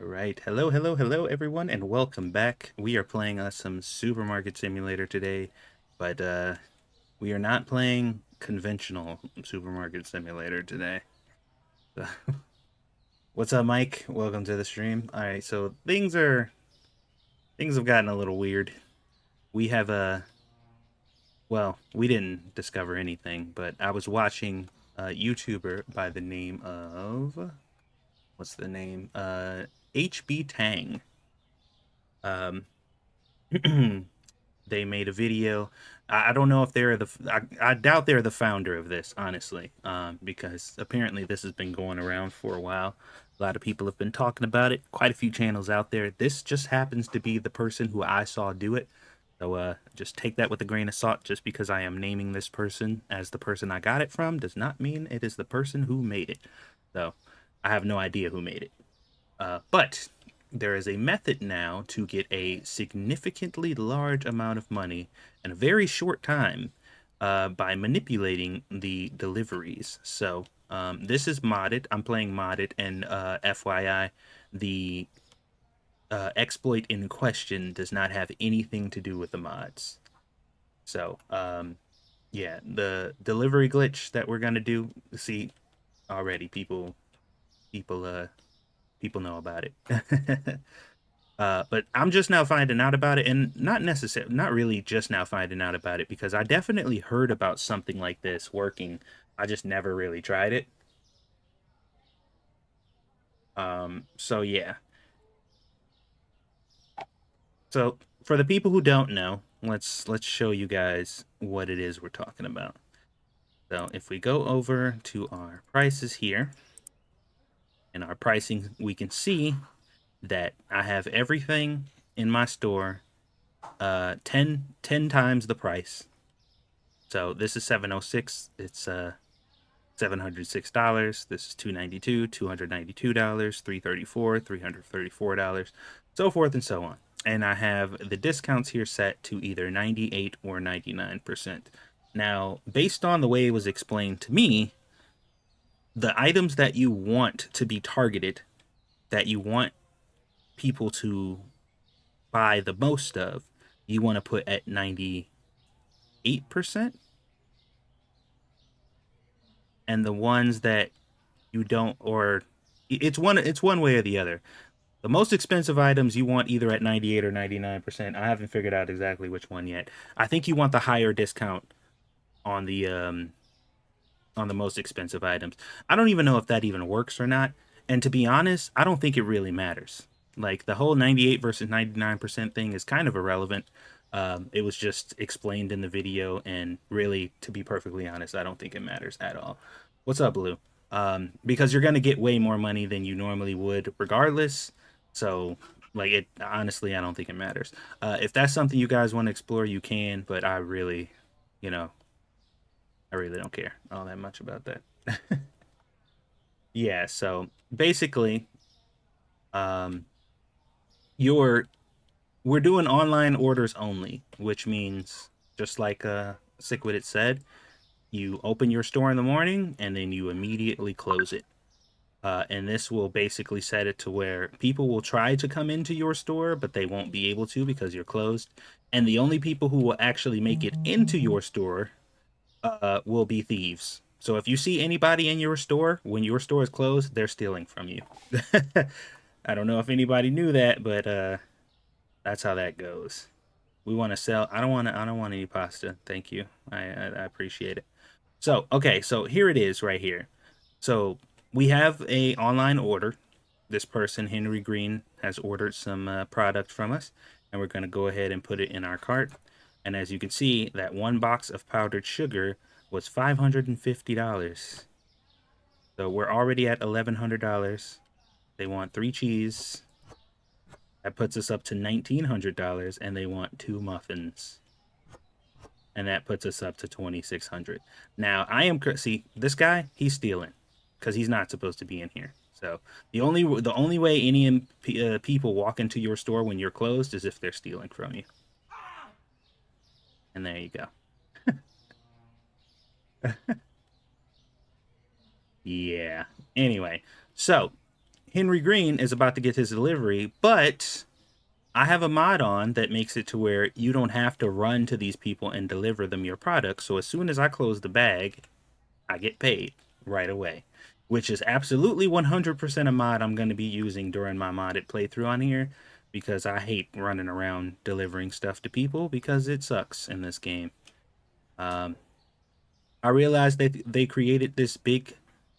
All right. Hello, hello, hello, everyone, and welcome back. We are playing some Supermarket Simulator today, but we are not playing conventional Supermarket Simulator today. So, what's up, Mike? Welcome to the stream. All right, so things have gotten a little weird. We have well, we didn't discover anything, but I was watching a YouTuber by the name of what's the name? HB Tang. Um They made a video. I don't know if they're I doubt they're the founder of this, honestly, because apparently this has been going around for a while. A lot of people have been talking about it. Quite a few channels out there. This just happens to be the person who I saw do it. So just take that with a grain of salt. Just because I am naming this person as the person I got it from does not mean it is the person who made it. So I have no idea who made it. But there is a method now to get a significantly large amount of money in a very short time by manipulating the deliveries. So this is modded. I'm playing modded, and FYI, the exploit in question does not have anything to do with the mods. So yeah, the delivery glitch that we're gonna do. See, already people people know about it. But I'm just now finding out about it, and not really just now finding out about it, because I definitely heard about something like this working. I just never really tried it. So yeah. So for the people who don't know, let's show you guys what it is we're talking about. So if we go over to our prices here, and our pricing, we can see that I have everything in my store 10 times the price. So this is 706. It's $706. This is 292, $292, 334, $334, so forth and so on. And I have the discounts here set to either 98 or 99%. Now, based on the way it was explained to me, the items that you want to be targeted, that you want people to buy the most of, you want to put at 98%. And the ones that you don't, or it's one way or the other. The most expensive items you want either at 98 or 99%. I haven't figured out exactly which one yet. I think you want the higher discount on the most expensive items. I don't even know if that even works or not. And to be honest, I don't think it really matters. Like the whole 98 versus 99% thing is kind of irrelevant. It was just explained in the video, and really, to be perfectly honest, I don't think it matters at all. What's up, Blue? Because you're gonna get way more money than you normally would, regardless. So, like, it honestly, I don't think it matters. If that's something you guys want to explore, you can. But I really, you know, I really don't care all that much about that. Yeah. So basically, um, you're we're doing online orders only, which means just like Sick With It said, you open your store in the morning and then you immediately close it. And this will basically set it to where people will try to come into your store, but they won't be able to because you're closed. And the only people who will actually make it into your store will be thieves. So if you see anybody in your store when your store is closed, they're stealing from you. I don't know if anybody knew that, but that's how that goes. We want to sell. I don't want any pasta. Thank you. I appreciate it. So okay, so here it is right here. So we have a online order. This person, Henry Green, has ordered some product from us, and we're going to go ahead and put it in our cart. And as you can see, that one box of powdered sugar was $550. So we're already at $1,100. They want 3 cheese. That puts us up to $1,900, and they want 2 muffins. And that puts us up to 2,600. Now I am see this guy. He's stealing because he's not supposed to be in here. So the only way any people walk into your store when you're closed is if they're stealing from you. And there you go. Yeah. Anyway, so Henry Green is about to get his delivery, but I have a mod on that makes it to where you don't have to run to these people and deliver them your product. So as soon as I close the bag, I get paid right away, which is absolutely 100% a mod I'm going to be using during my modded playthrough on here because I hate running around delivering stuff to people because it sucks in this game. Um, I realized that they created this big,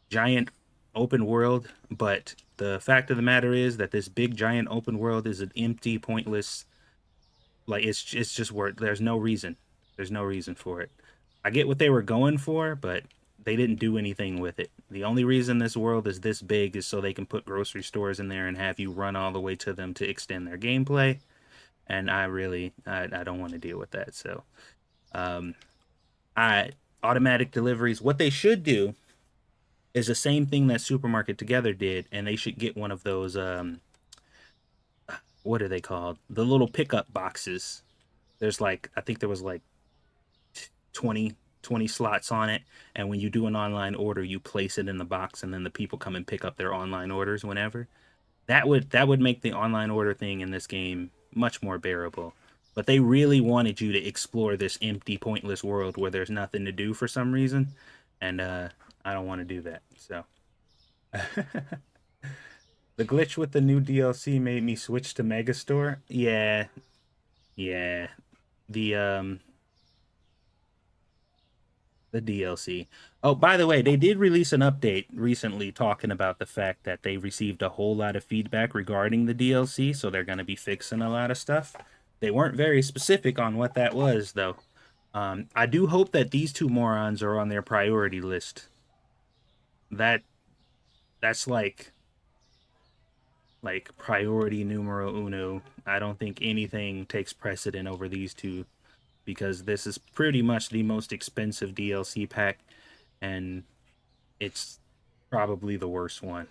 giant open world, but the fact of the matter is that this big, giant open world is an empty, pointless. Like it's just work. There's no reason. There's no reason for it. I get what they were going for, but they didn't do anything with it. The only reason this world is this big is so they can put grocery stores in there and have you run all the way to them to extend their gameplay. And I don't want to deal with that. So um, I automatic deliveries. What they should do is the same thing that Supermarket Together did, and they should get one of those. What are they called? The little pickup boxes. There's like I think there was like 20 slots on it, and when you do an online order you place it in the box and then the people come and pick up their online orders whenever. That would make the online order thing in this game much more bearable, but they really wanted you to explore this empty pointless world where there's nothing to do for some reason, and I don't want to do that. So the glitch with the new DLC made me switch to Megastore. Yeah, yeah. The the DLC. Oh, by the way, they did release an update recently talking about the fact that they received a whole lot of feedback regarding the DLC, so they're going to be fixing a lot of stuff. They weren't very specific on what that was, though. I do hope that these two morons are on their priority list. That that's like priority numero uno. I don't think anything takes precedent over these two because this is pretty much the most expensive DLC pack, and it's probably the worst one.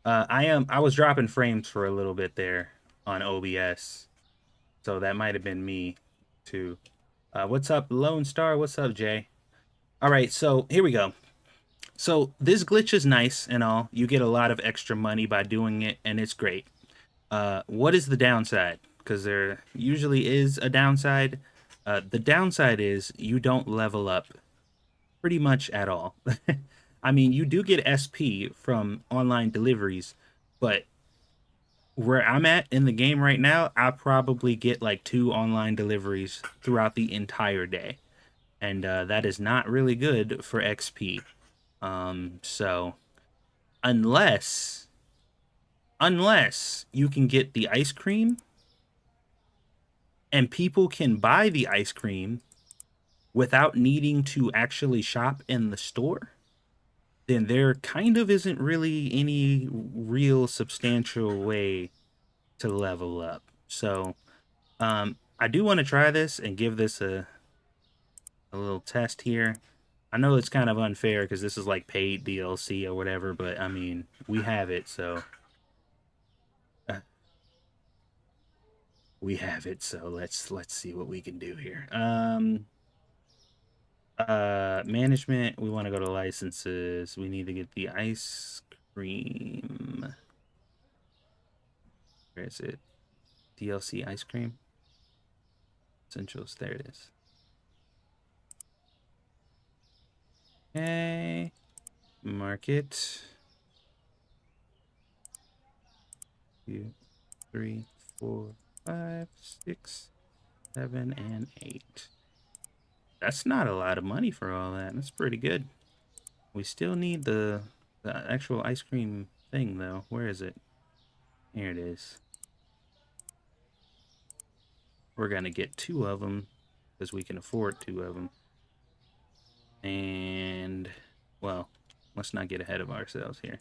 I was dropping frames for a little bit there on OBS, so that might have been me too. What's up, Lone Star? What's up, Jay? All right, so here we go. So this glitch is nice and all. You get a lot of extra money by doing it, and it's great. What is the downside? Because there usually is a downside. The downside is you don't level up pretty much at all. I mean, you do get SP from online deliveries, but where I'm at in the game right now, I probably get like 2 online deliveries throughout the entire day. And that is not really good for XP. So unless unless you can get the ice cream and people can buy the ice cream without needing to actually shop in the store, then there kind of isn't really any real substantial way to level up. So, I do want to try this and give this a little test here. I know it's kind of unfair because this is like paid DLC or whatever, but I mean, we have it, so uh, we have it. So let's see what we can do here. Management, we want to go to licenses. We need to get the ice cream. Where is it? DLC ice cream. Essentials, there it is. Okay. Market. 2, 3, 4, 5, 6, 7, and 8. That's not a lot of money for all that. That's pretty good. We still need the actual ice cream thing, though. Where is it? Here it is. We're going to get 2 of them because we can afford 2 of them. And, well, let's not get ahead of ourselves here.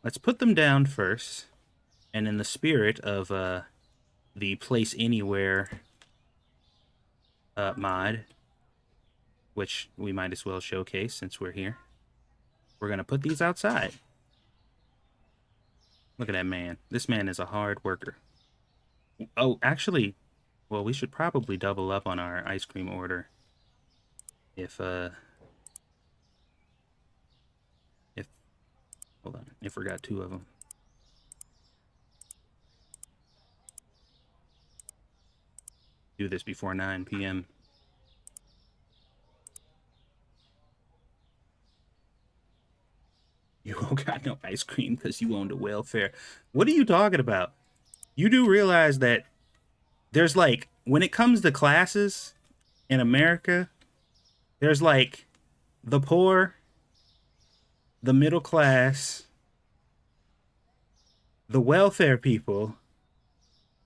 Let's put them down first. And in the spirit of the Place Anywhere mod, which we might as well showcase since we're here, we're going to put these outside. Look at that man. This man is a hard worker. Oh, actually, well, we should probably double up on our ice cream order. If Hold on, I forgot two of them. Do this before 9 p.m. You don't got no ice cream because you own the welfare. What are you talking about? You do realize that there's like, when it comes to classes in America, there's like the poor, the middle class, the welfare people,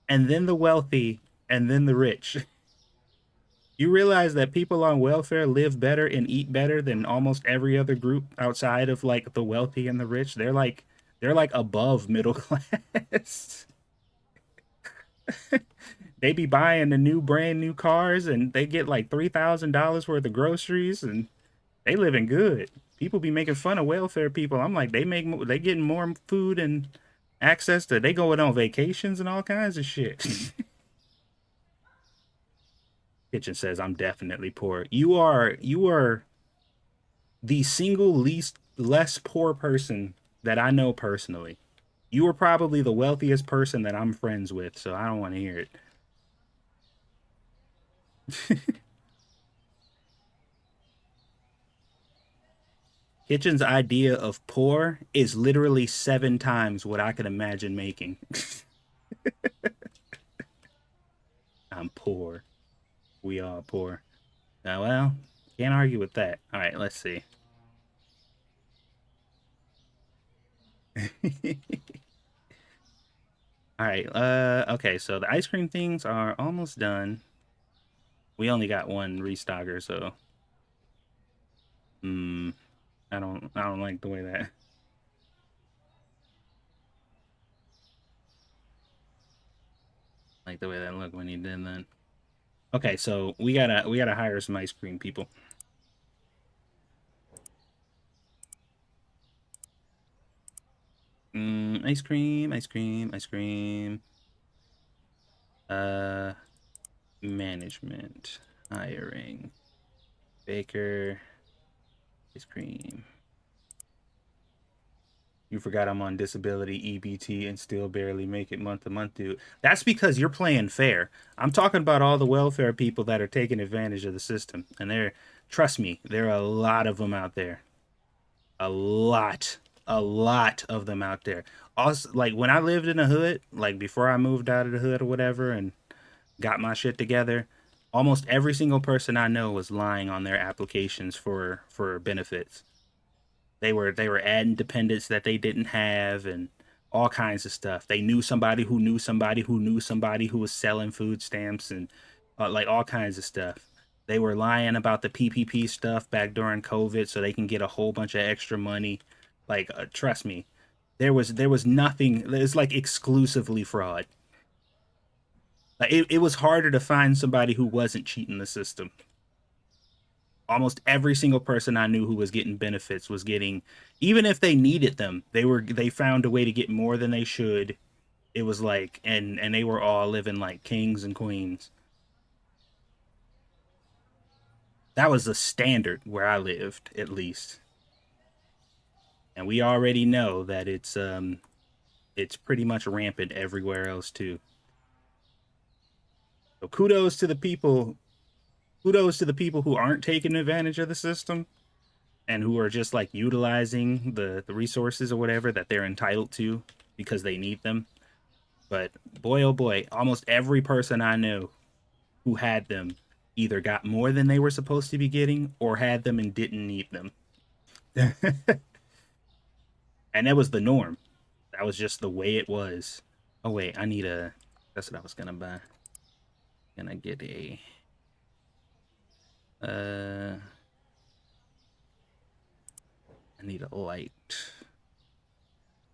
and then the wealthy, and then the rich. You realize that people on welfare live better and eat better than almost every other group outside of like the wealthy and the rich. They're like above middle class. They be buying the new brand new cars and they get like $3,000 worth of groceries and they living good. People be making fun of welfare people. I'm like, they getting more food and access to, they going on vacations and all kinds of shit. Kitchen says I'm definitely poor. You are the single least less poor person that I know personally. You are probably the wealthiest person that I'm friends with, so I don't want to hear it. Kitchen's idea of poor is literally 7 times what I could imagine making. I'm poor. We are poor. Well, can't argue with that. All right, let's see. All right. Okay. So the ice cream things are almost done. We only got one restocker, so hmm, I don't like the way that like the way that looked when he did that. Okay, so we gotta hire some ice cream people. Ice cream, ice cream, ice cream. Uh, management, hiring, baker, ice cream. You forgot I'm on disability, EBT, and still barely make it month to month, dude. That's because you're playing fair. I'm talking about all the welfare people that are taking advantage of the system. And trust me, there are a lot of them out there. A lot of them out there. Also, like when I lived in the hood, like before I moved out of the hood or whatever and got my shit together, almost every single person I know was lying on their applications for benefits. They were adding dependents that they didn't have and all kinds of stuff. They knew somebody who knew somebody who knew somebody who was selling food stamps and like all kinds of stuff. They were lying about the PPP stuff back during COVID so they can get a whole bunch of extra money. Like trust me, there was nothing. It's like exclusively fraud. Like it was harder to find somebody who wasn't cheating the system. Almost every single person I knew who was getting benefits was getting, even if they needed them, they found a way to get more than they should. It was like, and they were all living like kings and queens. That was the standard where I lived, at least. And we already know that it's pretty much rampant everywhere else too. So kudos to the people who aren't taking advantage of the system and who are just like utilizing the resources or whatever that they're entitled to because they need them. But boy, oh boy, almost every person I know who had them either got more than they were supposed to be getting or had them and didn't need them. And that was the norm. That was just the way it was. Oh wait, that's what I was gonna buy. Gonna get a uh I need a light.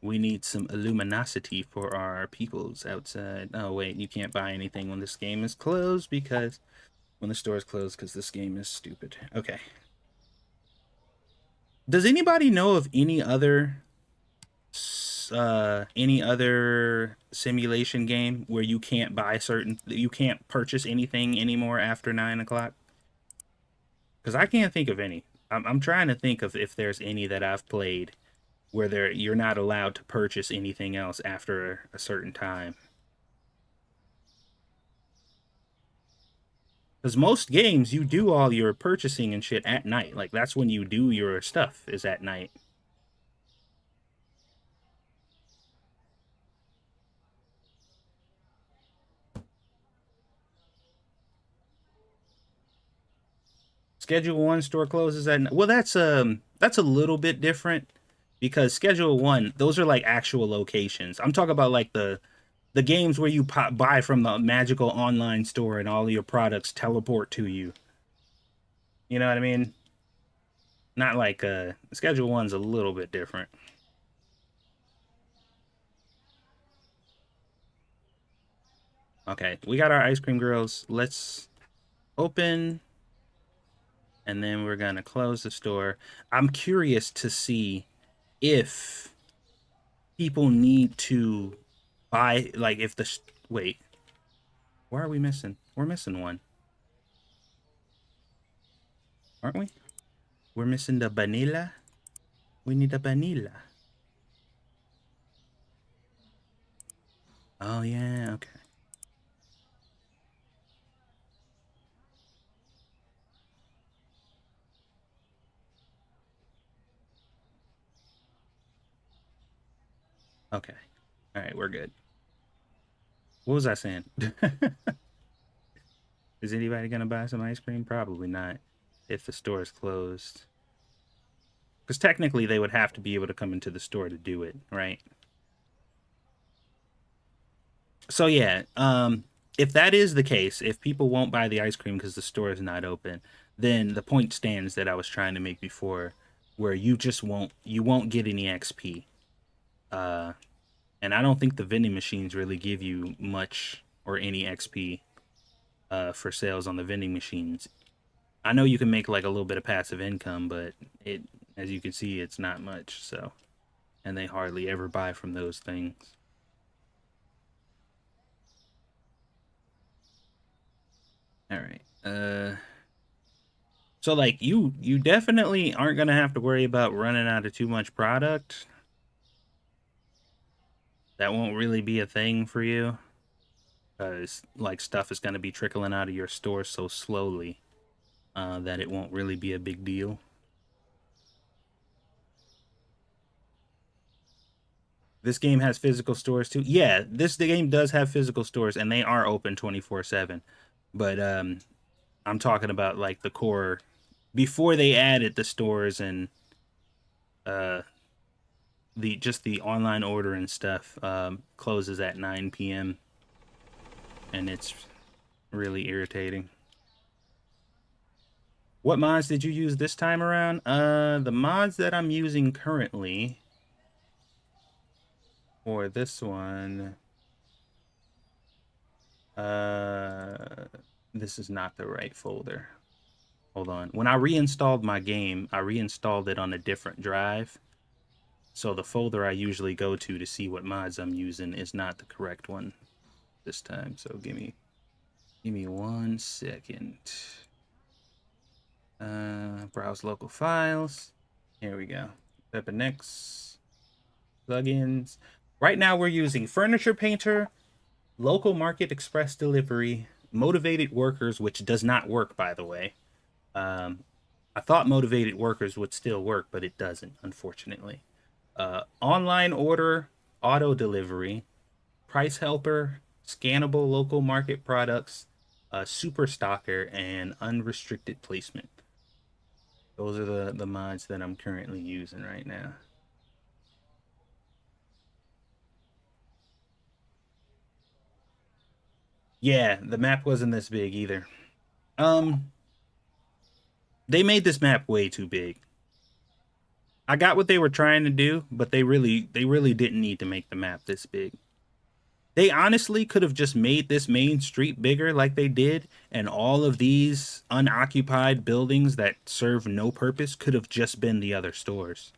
We need some luminosity for our peoples outside. Oh wait, you can't buy anything when this game is closed because when the store is closed because this game is stupid. Okay. Does anybody know of any other simulation game where you can't purchase anything anymore after 9 o'clock? Because I can't think of any. I'm trying to think of if there's any that I've played where you're not allowed to purchase anything else after a certain time. Because most games, you do all your purchasing and shit at night. Like, that's when you do your stuff, is at night. Schedule 1 store closes at night. Well, that's a little bit different because Schedule 1, those are like actual locations. I'm talking about like the games where you buy from the magical online store and all your products teleport to you. You know what I mean? Not like Schedule 1's a little bit different. Okay, we got our ice cream girls. Let's open, and then we're gonna close the store. I'm curious to see if people need to buy, like, if the wait, why are we missing? We're missing one, aren't we? We're missing the vanilla. We need the vanilla. Oh yeah, okay. Okay. All right, we're good. What was I saying? Is anybody gonna buy some ice cream? Probably not if the store is closed. Because technically they would have to be able to come into the store to do it, right? So yeah, if that is the case, if people won't buy the ice cream because the store is not open, then the point stands that I was trying to make before, where you won't get any XP. Uh, and I don't think the vending machines really give you much or any XP for sales on the vending machines. I know you can make like a little bit of passive income, but it, as you can see, it's not much. So, and they hardly ever buy from those things. All right. So like you definitely aren't gonna have to worry about running out of too much product. That won't really be a thing for you, because like stuff is gonna be trickling out of your store so slowly that it won't really be a big deal. This game has physical stores too. Yeah, this the game does have physical stores, and they are open 24/7. But I'm talking about like the core before they added the stores and uh, the just the online order and stuff closes at 9 p.m. and it's really irritating. What mods did you use this time around? The mods that I'm using currently for this one, uh, this is not the right folder. Hold on. When I reinstalled my game, I reinstalled it on a different drive. So the folder I usually go to see what mods I'm using is not the correct one this time. So give me 1 second. Browse local files. Here we go. Pepinix plugins. Right now we're using Furniture Painter, Local Market Express Delivery, Motivated Workers, which does not work, by the way. Um, I thought Motivated Workers would still work, but it doesn't, unfortunately. Online order, auto delivery, price helper, scannable local market products, super stocker, and unrestricted placement. Those are the mods that I'm currently using right now. Yeah, the map wasn't this big either. Um, they made this map way too big. I got what they were trying to do, but they really didn't need to make the map this big. They honestly could have just made this main street bigger like they did, and all of these unoccupied buildings that serve no purpose could have just been the other stores.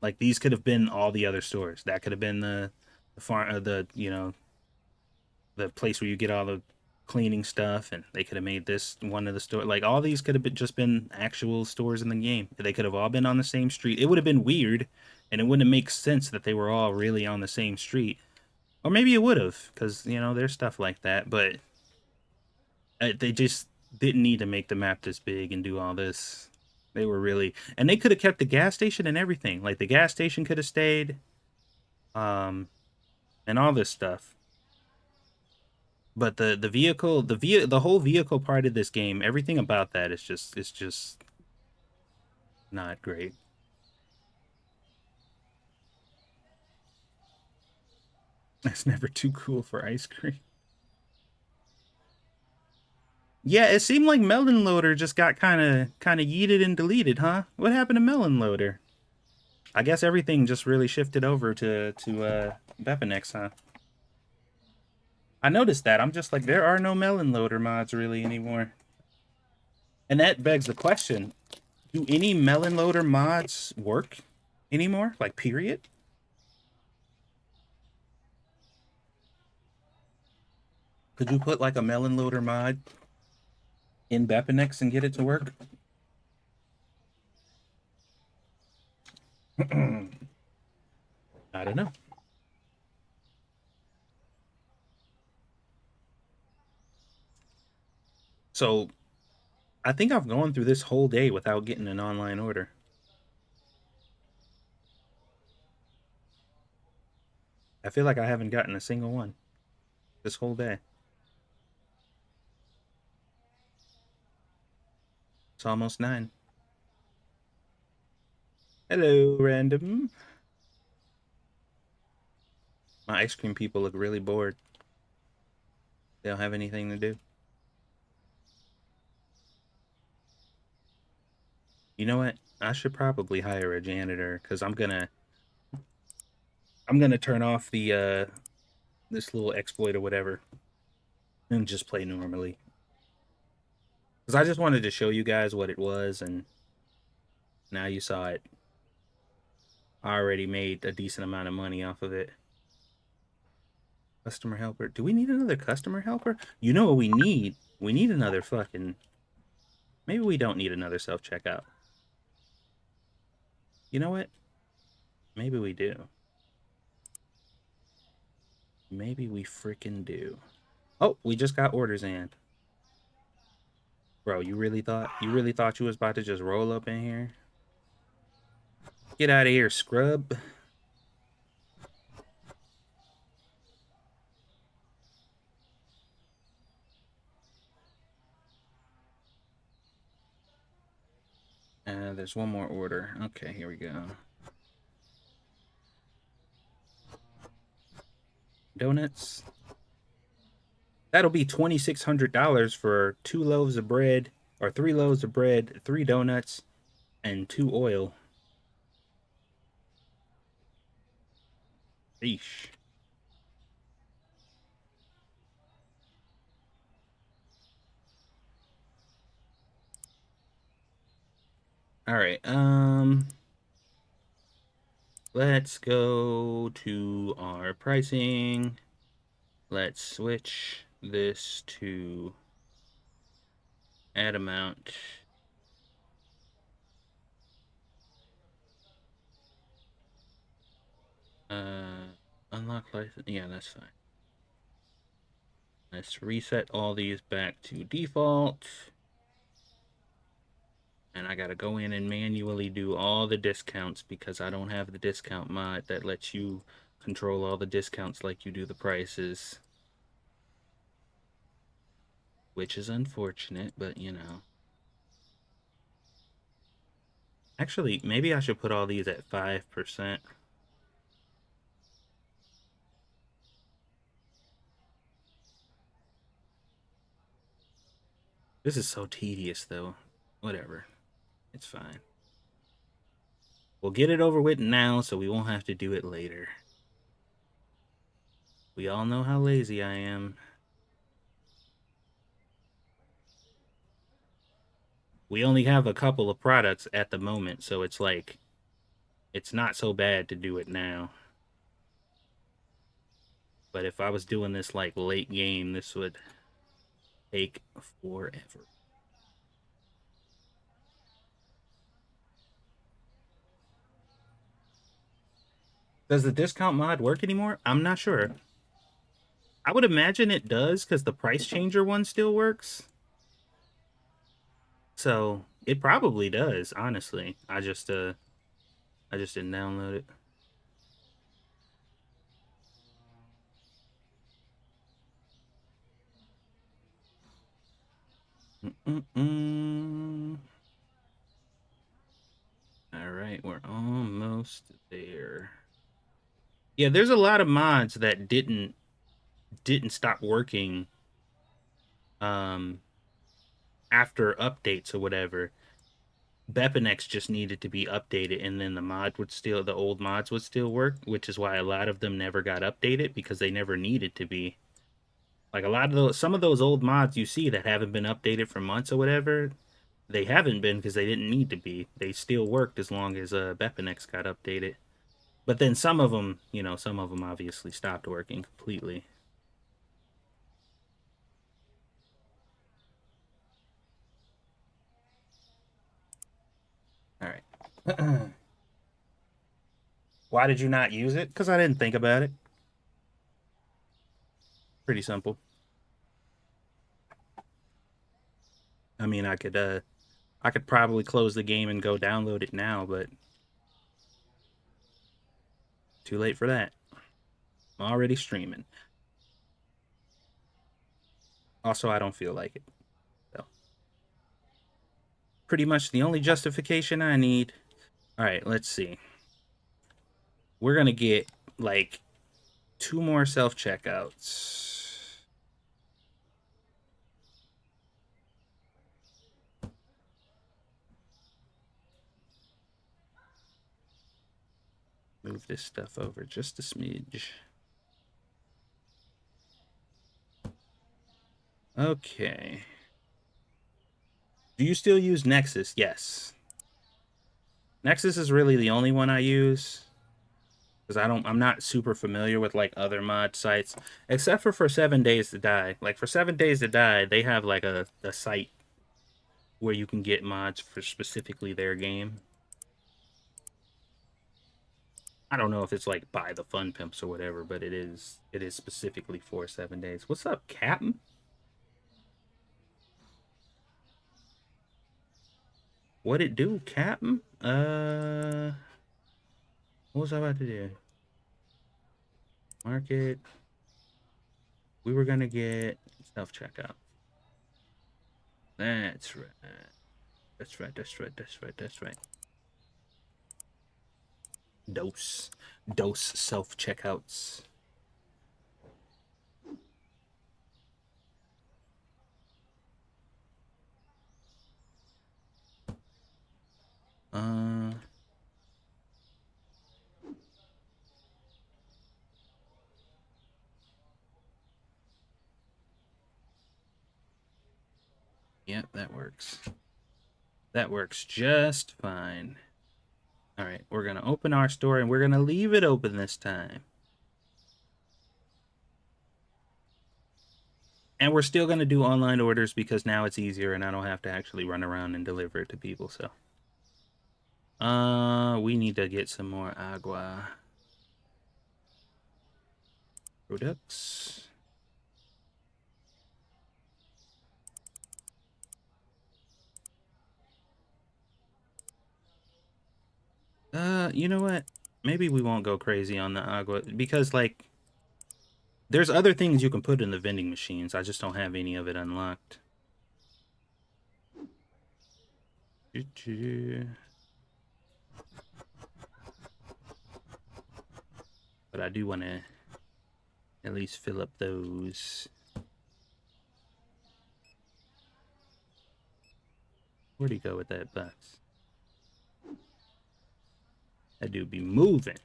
Like these could have been all the other stores. That could have been the farm, the place where you get all the cleaning stuff, and they could have made this one of the store. Like all these could have just been actual stores in the game. They could have all been on the same street. It would have been weird and it wouldn't make sense that they were all really on the same street. Or maybe it would have, because there's stuff like that. But they just didn't need to make the map this big and do all this. They were really, and they could have kept the gas station and everything. Like the gas station could have stayed, um, and all this stuff. But the vehicle, the whole vehicle part of this game, everything about that is just not great. It's never too cool for ice cream. Yeah, it seemed like Melon Loader just got kind of yeeted and deleted, huh? What happened to Melon Loader? I guess everything just really shifted over to Bepinex, huh? I noticed that. I'm just like, there are no Melon Loader mods really anymore. And that begs the question, do any Melon Loader mods work anymore? Like, period? Could you put like a Melon Loader mod in Bepinex and get it to work? I don't know. So I think I've gone through this whole day without getting an online order. I feel like I haven't gotten a single one this whole day. It's almost 9. Hello, random. My ice cream people look really bored. They don't have anything to do. You know what? I should probably hire a janitor because I'm gonna turn off the this little exploit or whatever and just play normally. Because I just wanted to show you guys what it was, and now you saw it. I already made a decent amount of money off of it. Customer helper. Do we need another customer helper? You know what we need? We need another fucking... Maybe we don't need another self-checkout. You know what? Maybe we do. Maybe we freaking do. Oh, we just got orders in. Bro, you really thought you was about to just roll up in here? Get out of here, scrub. There's one more order. Okay, here we go. Donuts. That'll be $2,600 for 2 loaves of bread, or 3 loaves of bread, 3 donuts, and 2 oil. Eesh. All right. Let's go to our pricing. Let's switch this to add amount. Unlock license. Yeah, that's fine. Let's reset all these back to default. And I gotta go in and manually do all the discounts because I don't have the discount mod that lets you control all the discounts like you do the prices. Which is unfortunate, but Actually, maybe I should put all these at 5%. This is so tedious, though. Whatever. It's fine. We'll get it over with now so we won't have to do it later. We all know how lazy I am. We only have a couple of products at the moment, so it's like, it's not so bad to do it now. But if I was doing this like late game, this would take forever. Does the discount mod work anymore? I'm not sure. I would imagine it does because the price changer one still works. So it probably does, honestly. I just didn't download it. Mm-mm-mm. All right, we're almost there. Yeah, there's a lot of mods that didn't stop working um after updates or whatever. Bepinex just needed to be updated and then the old mods would still work, which is why a lot of them never got updated because they never needed to be. Like a lot of those some of those old mods you see that haven't been updated for months or whatever, they haven't been because they didn't need to be. They still worked as long as Bepinex got updated. But then some of them, some of them obviously stopped working completely. All right. Why did you not use it? Because I didn't think about it. Pretty simple. I mean, I could probably close the game and go download it now, but too late for that. I'm already streaming. Also, I don't feel like it. So, pretty much the only justification I need. All right, let's see. We're gonna get like 2 more self checkouts. Move this stuff over just a smidge. Okay. Do you still use Nexus? Yes. Nexus is really the only one I use because I'm not super familiar with like other mod sites except for 7 Days to Die. Like for 7 Days to Die, they have like a site where you can get mods for specifically their game. I don't know if it's like by the Fun Pimps or whatever, but it is specifically for 7 days. What's up, Captain? What it do, Captain? What was I about to do? Market. We were gonna get self checkout. That's right. That's right. That's right. That's right. That's right. Dose self checkouts. Uh, yeah, that works. That works just fine. All right, we're gonna open our store and we're gonna leave it open this time. And we're still gonna do online orders because now it's easier and I don't have to actually run around and deliver it to people. So, we need to get some more agua products. You know what? Maybe we won't go crazy on the agua because like there's other things you can put in the vending machines. I just don't have any of it unlocked. But I do want to at least fill up those. Where'd he go with that box? That dude be moving.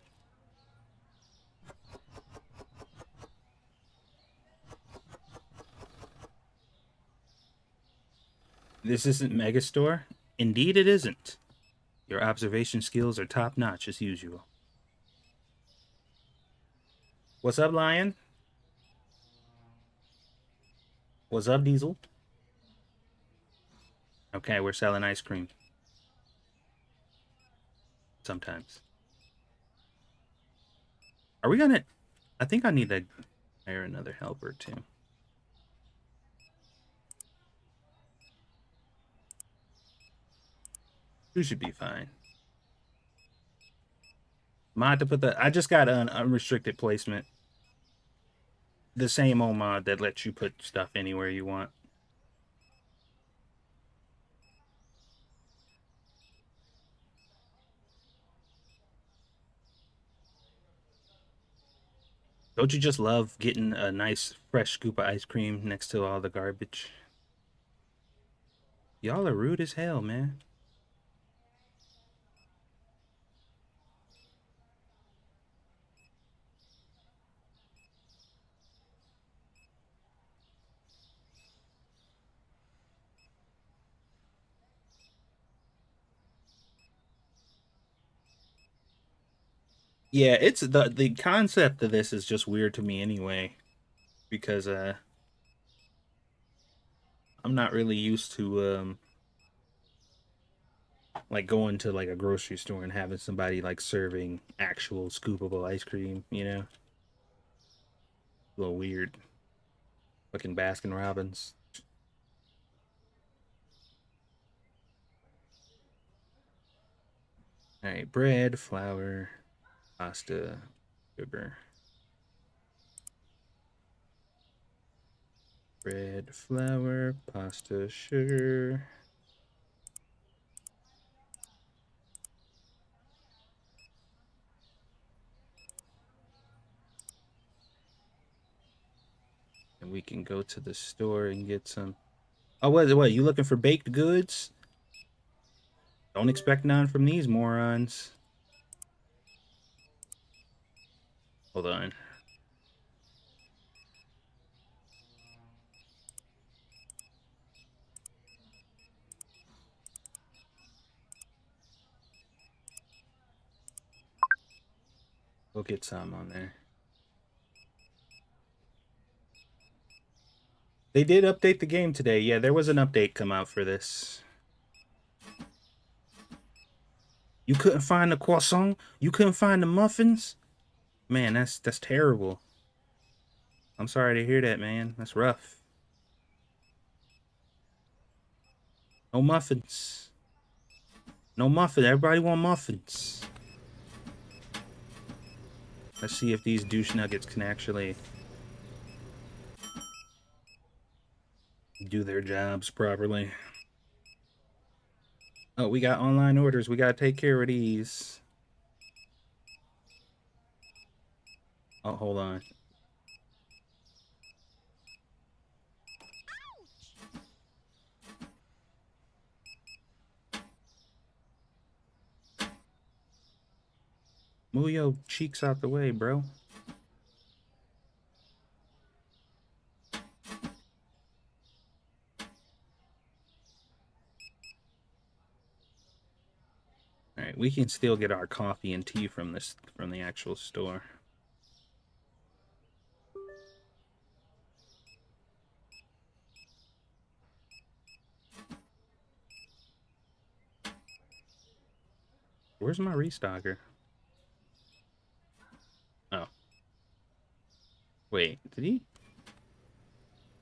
This isn't Megastore? Indeed it isn't. Your observation skills are top notch as usual. What's up, Lion? What's up, Diesel? Okay, we're selling ice cream. Sometimes. Are we gonna? I think I need to hire another helper too. Who should be fine. Mod to put the. I just got an unrestricted placement. The same old mod that lets you put stuff anywhere you want. Don't you just love getting a nice fresh scoop of ice cream next to all the garbage? Y'all are rude as hell, man. Yeah, it's the concept of this is just weird to me anyway, because I'm not really used to like going to like a grocery store and having somebody like serving actual scoopable ice cream, you know? A little weird. Fucking Baskin Robbins. All right, bread, flour, pasta, sugar. Bread, flour, pasta, sugar. And we can go to the store and get some. Oh, what? You looking for baked goods? Don't expect none from these morons. Hold on. We'll get some on there. They did update the game today. Yeah, there was an update come out for this. You couldn't find the croissant? You couldn't find the muffins? Man, that's terrible. I'm sorry to hear that, man. That's rough. No muffins. No muffin. Everybody want muffins. Let's see if these douche nuggets can actually do their jobs properly. Oh, we got online orders. We gotta take care of these. Oh, hold on. Move your cheeks out the way, bro. All right, we can still get our coffee and tea from the actual store. Where's my restocker? Oh, wait, did he?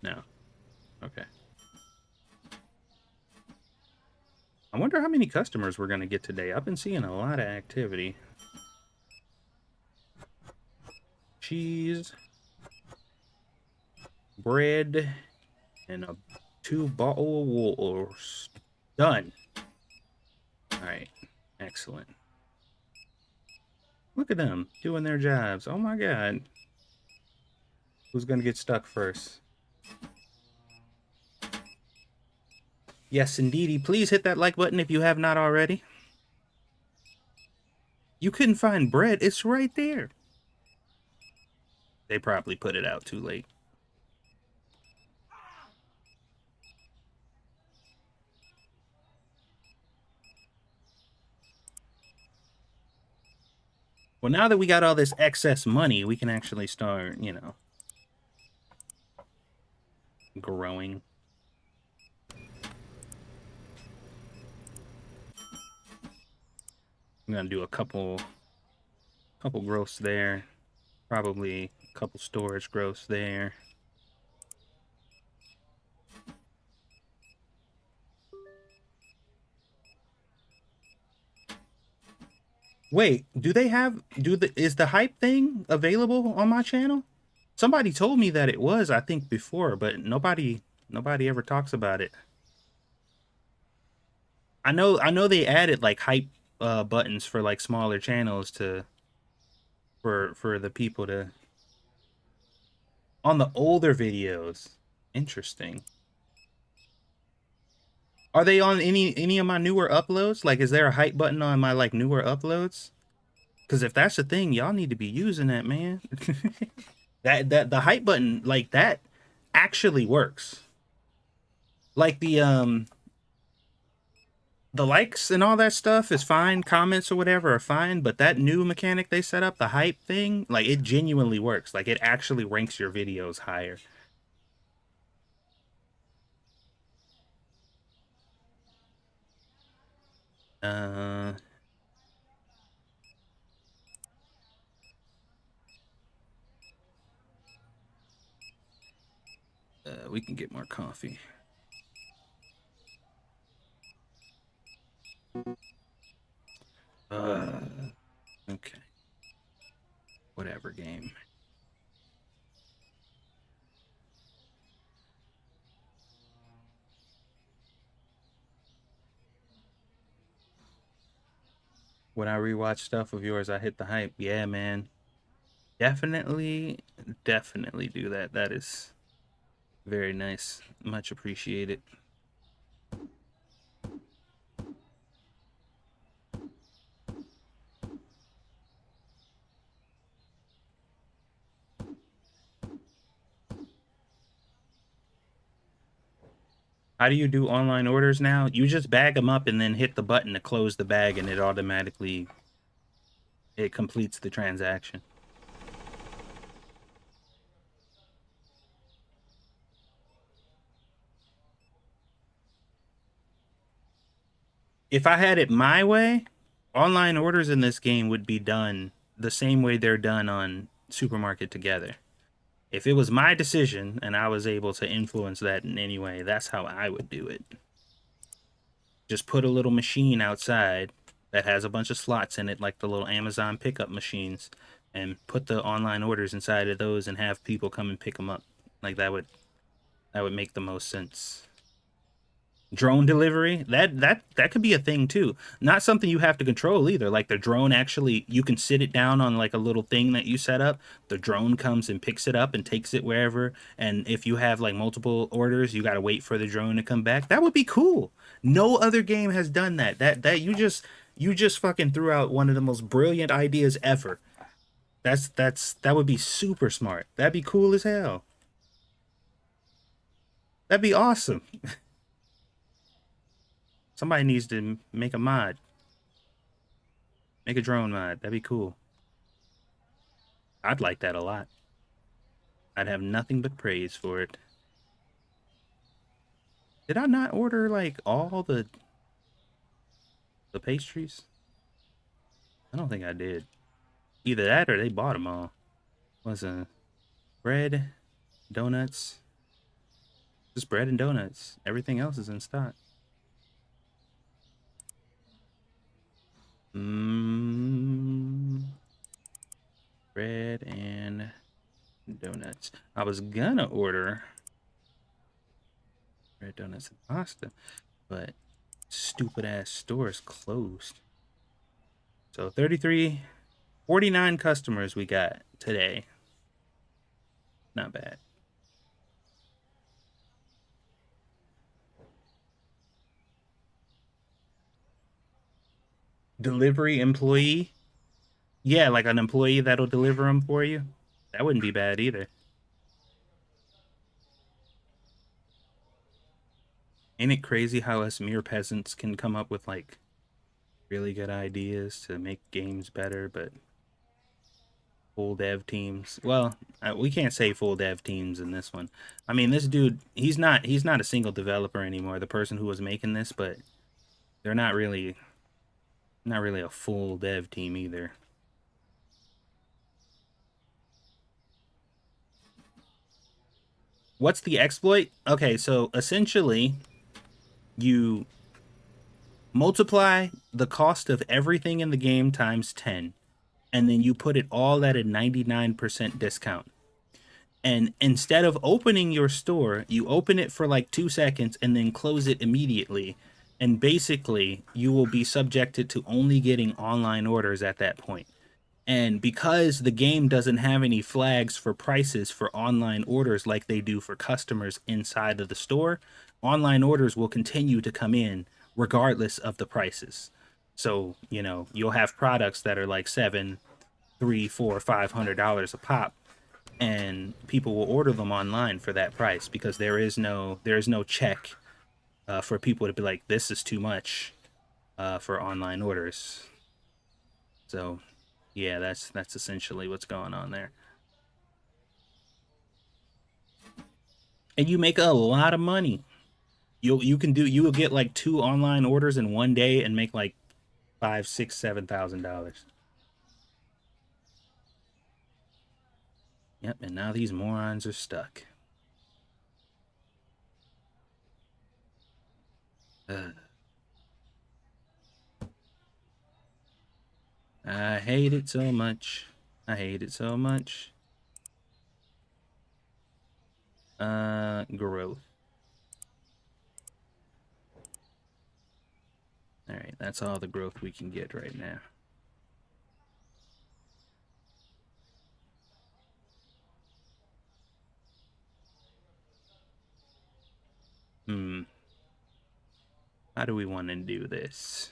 No. Okay. I wonder how many customers we're gonna get today. I've been seeing a lot of activity. Cheese, bread, and a 2 bottle of waters. Done. All right. Excellent. Look at them doing their jobs. Oh my god. Who's gonna get stuck first? Yes, indeedy. Please hit that like button if you have not already. You couldn't find bread. It's right there. They probably put it out too late. Well, now that we got all this excess money, we can actually start, growing. I'm gonna do a couple growths there. Probably a couple storage growths there. Wait, is the hype thing available on my channel? Somebody told me that it was, I think before, but nobody ever talks about it. I know they added like hype buttons for like smaller channels to for the people to on the older videos. Interesting. Are they on any of my newer uploads? Like is there a hype button on my like newer uploads? Cuz if that's the thing, y'all need to be using that, man. That the hype button like that actually works. Like the likes and all that stuff is fine, comments or whatever are fine, but that new mechanic they set up, the hype thing, like it genuinely works. Like it actually ranks your videos higher. Uh, we can get more coffee. Uh, okay. Whatever game. When I rewatch stuff of yours, I hit the hype. Yeah, man. Definitely, definitely do that. That is very nice. Much appreciated. How do you do online orders now? You just bag them up and then hit the button to close the bag and it completes the transaction. If I had it my way, online orders in this game would be done the same way they're done on Supermarket Together. If it was my decision and I was able to influence that in any way, that's how I would do it. Just put a little machine outside that has a bunch of slots in it, like the little Amazon pickup machines, and put the online orders inside of those and have people come and pick them up. Like that would make the most sense. Drone delivery, that could be a thing too. Not something you have to control either. Like the drone actually, you can sit it down on like a little thing that you set up. The drone comes and picks it up and takes it wherever. And if you have like multiple orders, you got to wait for the drone to come back. That would be cool. No other game has done that. That you just fucking threw out one of the most brilliant ideas ever. That would be super smart. That'd be cool as hell. That'd be awesome. Somebody needs to make a mod. Make a drone mod. That'd be cool. I'd like that a lot. I'd have nothing but praise for it. Did I not order like all the pastries? I don't think I did. Either that or they bought them all. Was a bread, donuts, just bread and donuts. Everything else is in stock. Mmm, bread and donuts. I was gonna order bread, donuts, and pasta, but stupid ass store is closed. So 49 customers we got today. Not bad. Delivery employee? Yeah, like an employee that'll deliver them for you. That wouldn't be bad either. Ain't it crazy how us mere peasants can come up with like really good ideas to make games better, but full dev teams. Well, we can't say full dev teams in this one. I mean, this dude, he's not a single developer anymore, the person who was making this, but they're not really a full dev team either. What's the exploit? Okay, so essentially you multiply the cost of everything in the game times 10, and then you put it all at a 99% discount. And instead of opening your store, you open it for like 2 seconds and then close it immediately. And basically, you will be subjected to only getting online orders at that point. And because the game doesn't have any flags for prices for online orders like they do for customers inside of the store, online orders will continue to come in regardless of the prices. So, you'll have products that are like seven, three, four, $500 a pop, and people will order them online for that price because there is no check for people to be like, this is too much for online orders. So yeah, that's essentially what's going on there. And you make a lot of money. You will get like two online orders in one day and make like five, six, $7,000. Yep, and now these morons are stuck. Uh, I hate it so much. I hate it so much. Growth. All right, that's all the growth we can get right now. Hmm. How do we want to do this?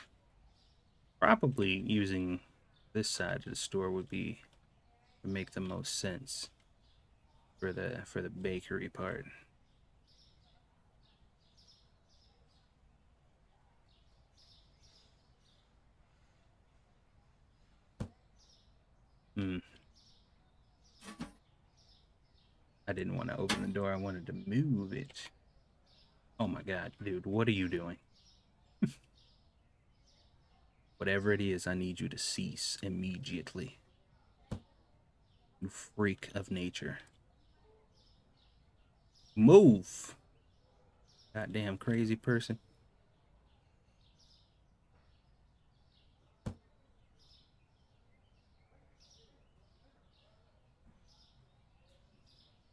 Probably using this side of the store would make the most sense for the bakery part. Hmm. I didn't want to open the door. I wanted to move it. Oh my god, dude, what are you doing? Whatever it is, I need you to cease immediately. You freak of nature. Move! Goddamn crazy person.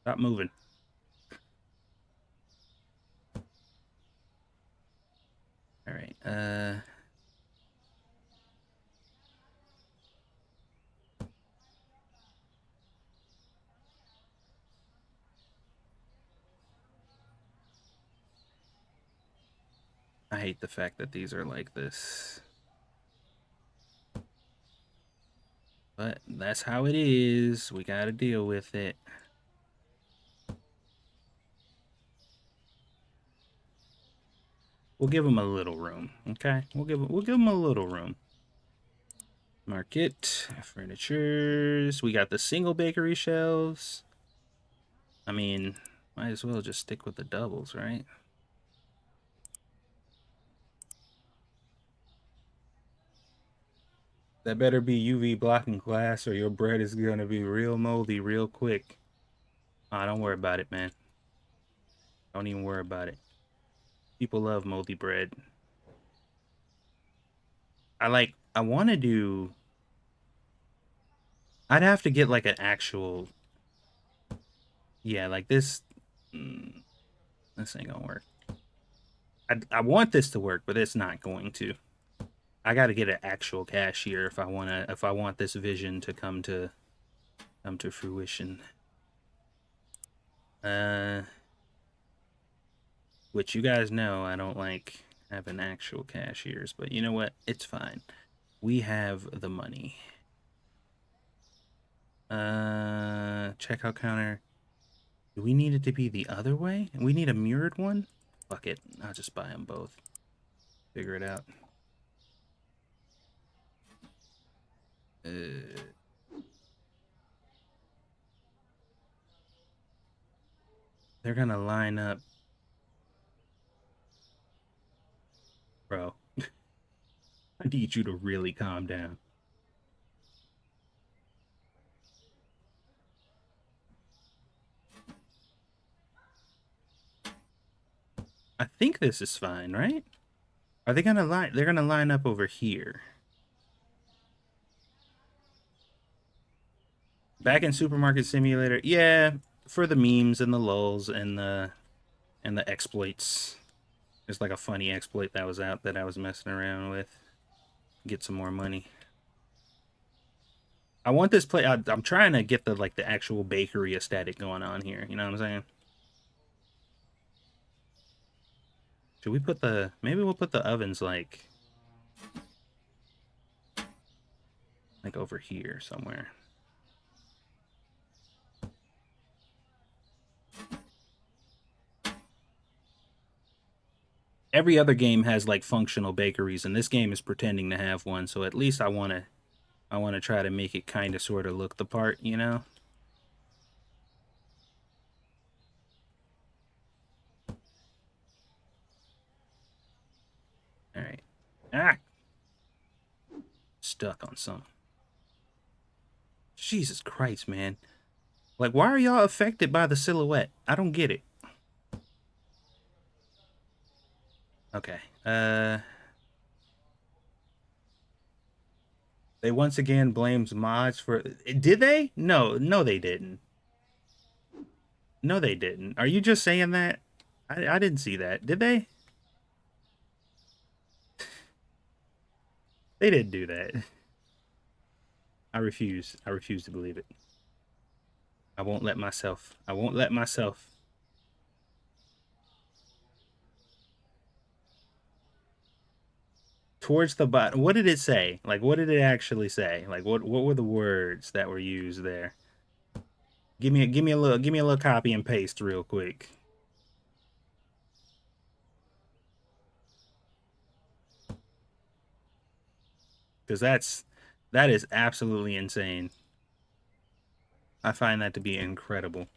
Stop moving. All right. I hate the fact that these are like this. But that's how it is. We got to deal with it. We'll give them a little room, okay? We'll give them a little room. Market, furnitures. We got the single bakery shelves. I mean, might as well just stick with the doubles, right? That better be UV blocking glass or your bread is gonna be real moldy real quick. Don't worry about it, man. Don't even worry about it. People love moldy bread. I want to do. I'd have to get like an actual. Yeah, like this. This ain't gonna work. I want this to work, but it's not going to. I got to get an actual cashier if I want this vision to come to fruition. Uh, which you guys know I don't like having actual cashiers, but you know what? It's fine. We have the money. Checkout counter. Do we need it to be the other way? We need a mirrored one? Fuck it. I'll just buy them both. Figure it out. Uh, they're gonna line up. Bro, I need you to really calm down. I think this is fine, right? Are they gonna line? They're gonna line up over here. Back in Supermarket Simulator, yeah, for the memes and the lulls and the exploits. There's like a funny exploit that was out that I was messing around with. Get some more money. I want this play. I'm trying to get the like the actual bakery aesthetic going on here. You know what I'm saying? Should we put the? Maybe we'll put the ovens like over here somewhere. Every other game has like functional bakeries, and this game is pretending to have one. So at least I want to try to make it kind of sort of look the part, you know? All right. Ah, stuck on some. Jesus Christ, man. Like, why are y'all affected by the silhouette? I don't get it. Okay. They once again blames mods for. Did they? No, no, they didn't. No, they didn't. Are you just saying that? I didn't see that. Did they? They didn't do that. I refuse. I refuse to believe it. I won't let myself. I won't let myself. Towards the bottom. What did it say? Like, what did it actually say? Like, what were the words that were used there? Give me a little copy and paste real quick. Because that is absolutely insane. I find that to be incredible.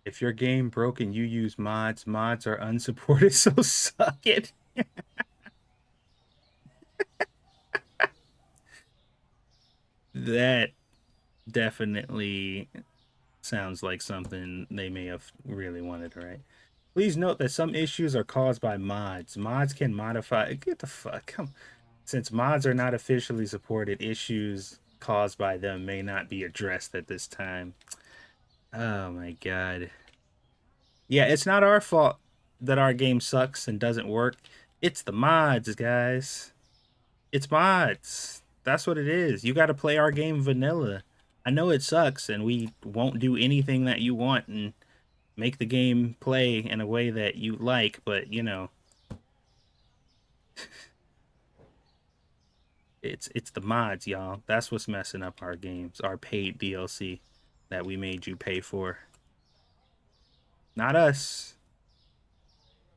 If your game broke and you use mods, mods are unsupported, so suck it. That definitely sounds like something they may have really wanted to write. Please note that some issues are caused by mods. Mods can modify. Get the fuck. Come. Since mods are not officially supported, issues caused by them may not be addressed at this time. Oh my god. Yeah, it's not our fault that our game sucks and doesn't work. It's the mods, guys. It's mods. That's what it is. You got to play our game vanilla. I know it sucks and we won't do anything that you want and make the game play in a way that you like, but you know, it's the mods, y'all. That's what's messing up our games, our paid DLC that we made you pay for. Not us.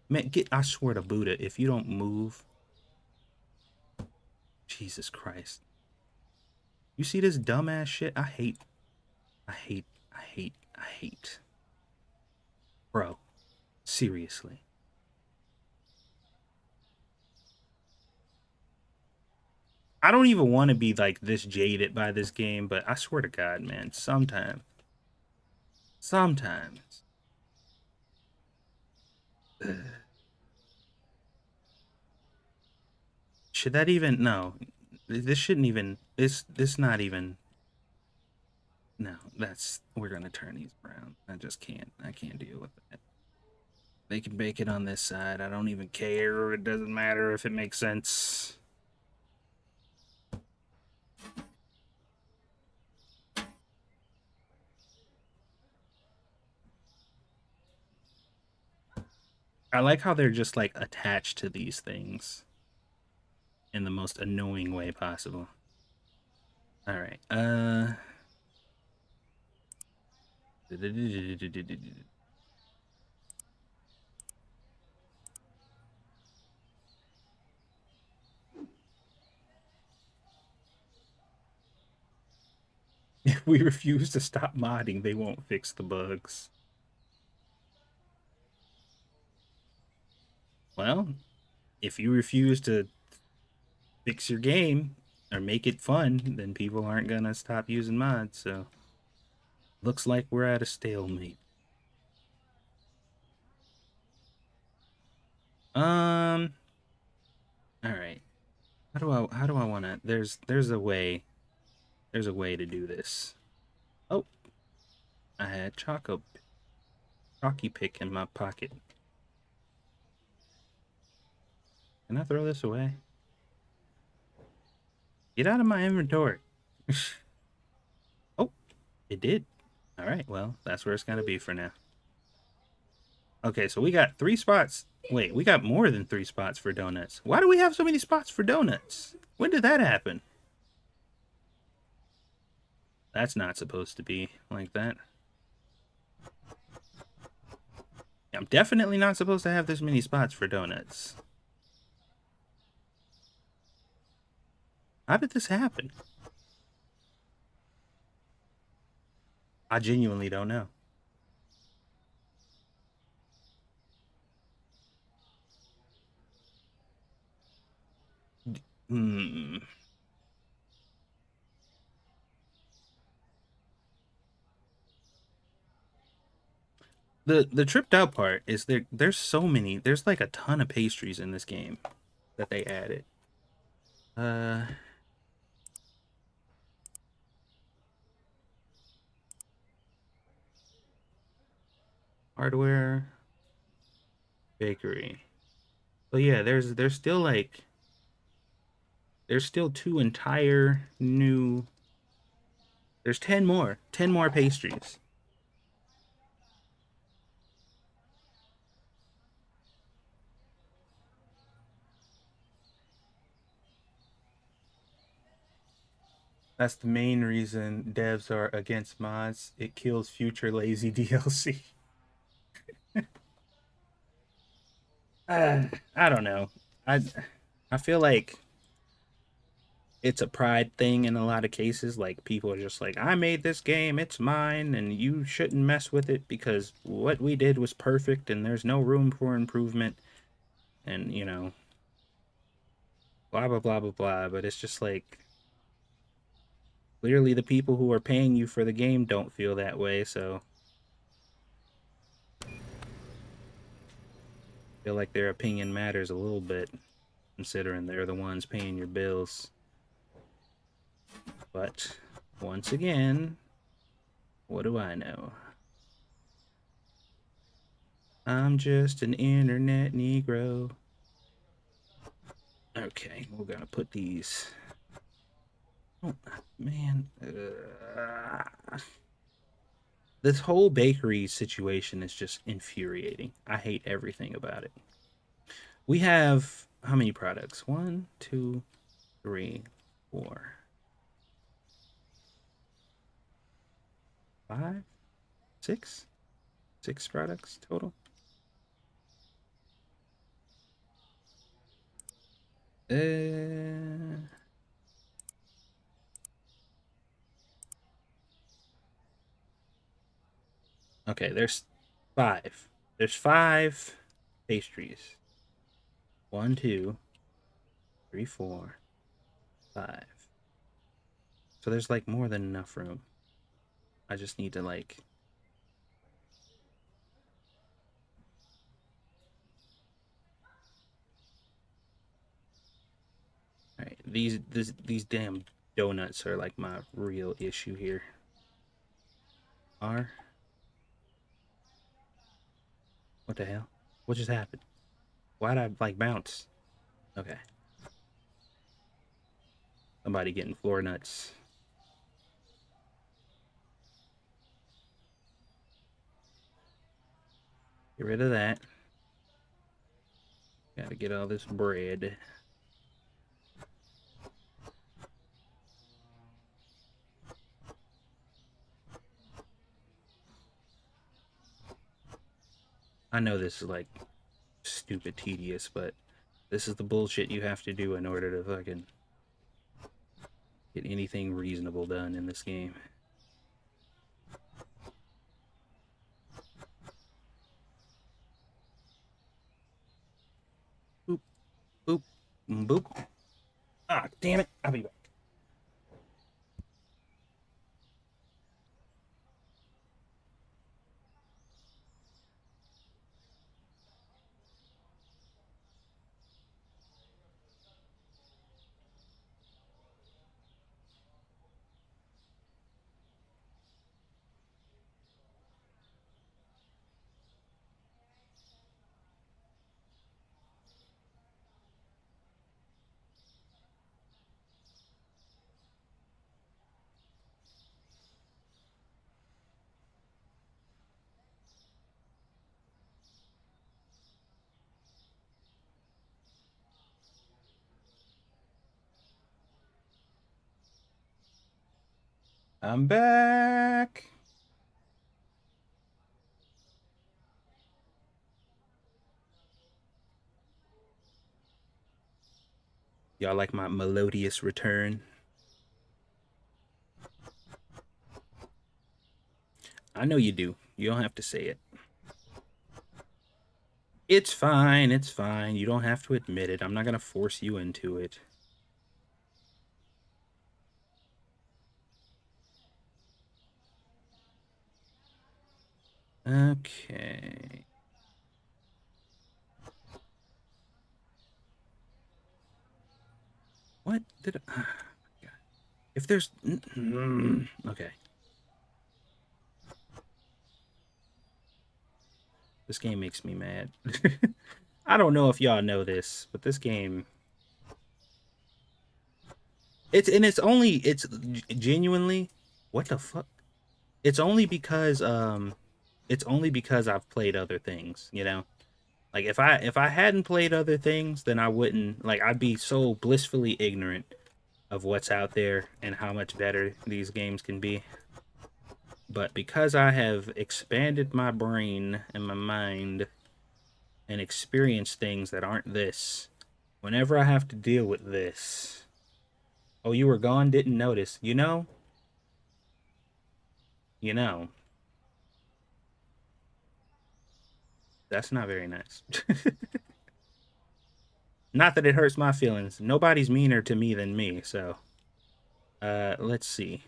Man, I swear to Buddha, if you don't move, Jesus Christ. You see this dumbass shit? I hate, I hate. Bro, seriously. I don't even want to be like this jaded by this game, but I swear to God, man, sometimes. Should that even no? This shouldn't even this not even no, that's we're gonna turn these brown. I can't deal with that. They can bake it on this side. I don't even care. It doesn't matter if it makes sense. I like how they're just like attached to these things in the most annoying way possible. All right. If we refuse to stop modding, they won't fix the bugs. Well, if you refuse to fix your game or make it fun, then people aren't gonna stop using mods. So looks like we're at a stalemate. Um. All right. How do I want to? There's a way to do this. Oh, I had chalky pick in my pocket. Can I throw this away? Get out of my inventory. Oh, it did. All right. Well, that's where it's gonna be for now. Okay, so we got 3 spots. Wait, we got more than 3 spots for donuts. Why do we have so many spots for donuts? When did that happen? That's not supposed to be like that. I'm definitely not supposed to have this many spots for donuts. How did this happen? I genuinely don't know. Hmm. The tripped out part is there's so many. There's like a ton of pastries in this game that they added. Uh hardware, bakery. But yeah, there's still two entire new. There's 10 more. 10 more pastries. That's the main reason devs are against mods. It kills future lazy DLC. I don't know. I I feel like it's a pride thing in a lot of cases. Like people are just like, I made this game, it's mine, and you shouldn't mess with it because what we did was perfect and there's no room for improvement. And blah blah blah blah blah. But it's just like clearly the people who are paying you for the game don't feel that way. So I feel like their opinion matters a little bit, considering they're the ones paying your bills. But once again, what do I know? I'm just an internet Negro. Okay, we're gonna put these. Oh man, this whole bakery situation is just infuriating. I hate everything about it. We have how many products? One, two, three, four, five, six, 6 products total. Uh, okay, there's five. There's 5 pastries. One, two, three, four, five. So there's like more than enough room. I just need to like. All right, these damn donuts are like my real issue here. R. What the hell? What just happened? Why'd I like bounce? Okay. Somebody getting floor nuts. Get rid of that. Gotta get all this bread. I know this is like stupid tedious, but this is the bullshit you have to do in order to fucking get anything reasonable done in this game. Boop. Ah, damn it. I'll be back. I'm back. Y'all like my melodious return? I know you do. You don't have to say it. It's fine. It's fine. You don't have to admit it. I'm not going to force you into it. Okay. What did I... If there's... Okay. This game makes me mad. I don't know if y'all know this, but this game... it's genuinely... What the fuck? It's only because, it's only because I've played other things, you know? Like if I hadn't played other things, then I wouldn't like I'd be so blissfully ignorant of what's out there and how much better these games can be. But because I have expanded my brain and my mind and experienced things that aren't this, whenever I have to deal with this, oh, you were gone, didn't notice. You know, that's not very nice. Not that it hurts my feelings. Nobody's meaner to me than me, so let's see.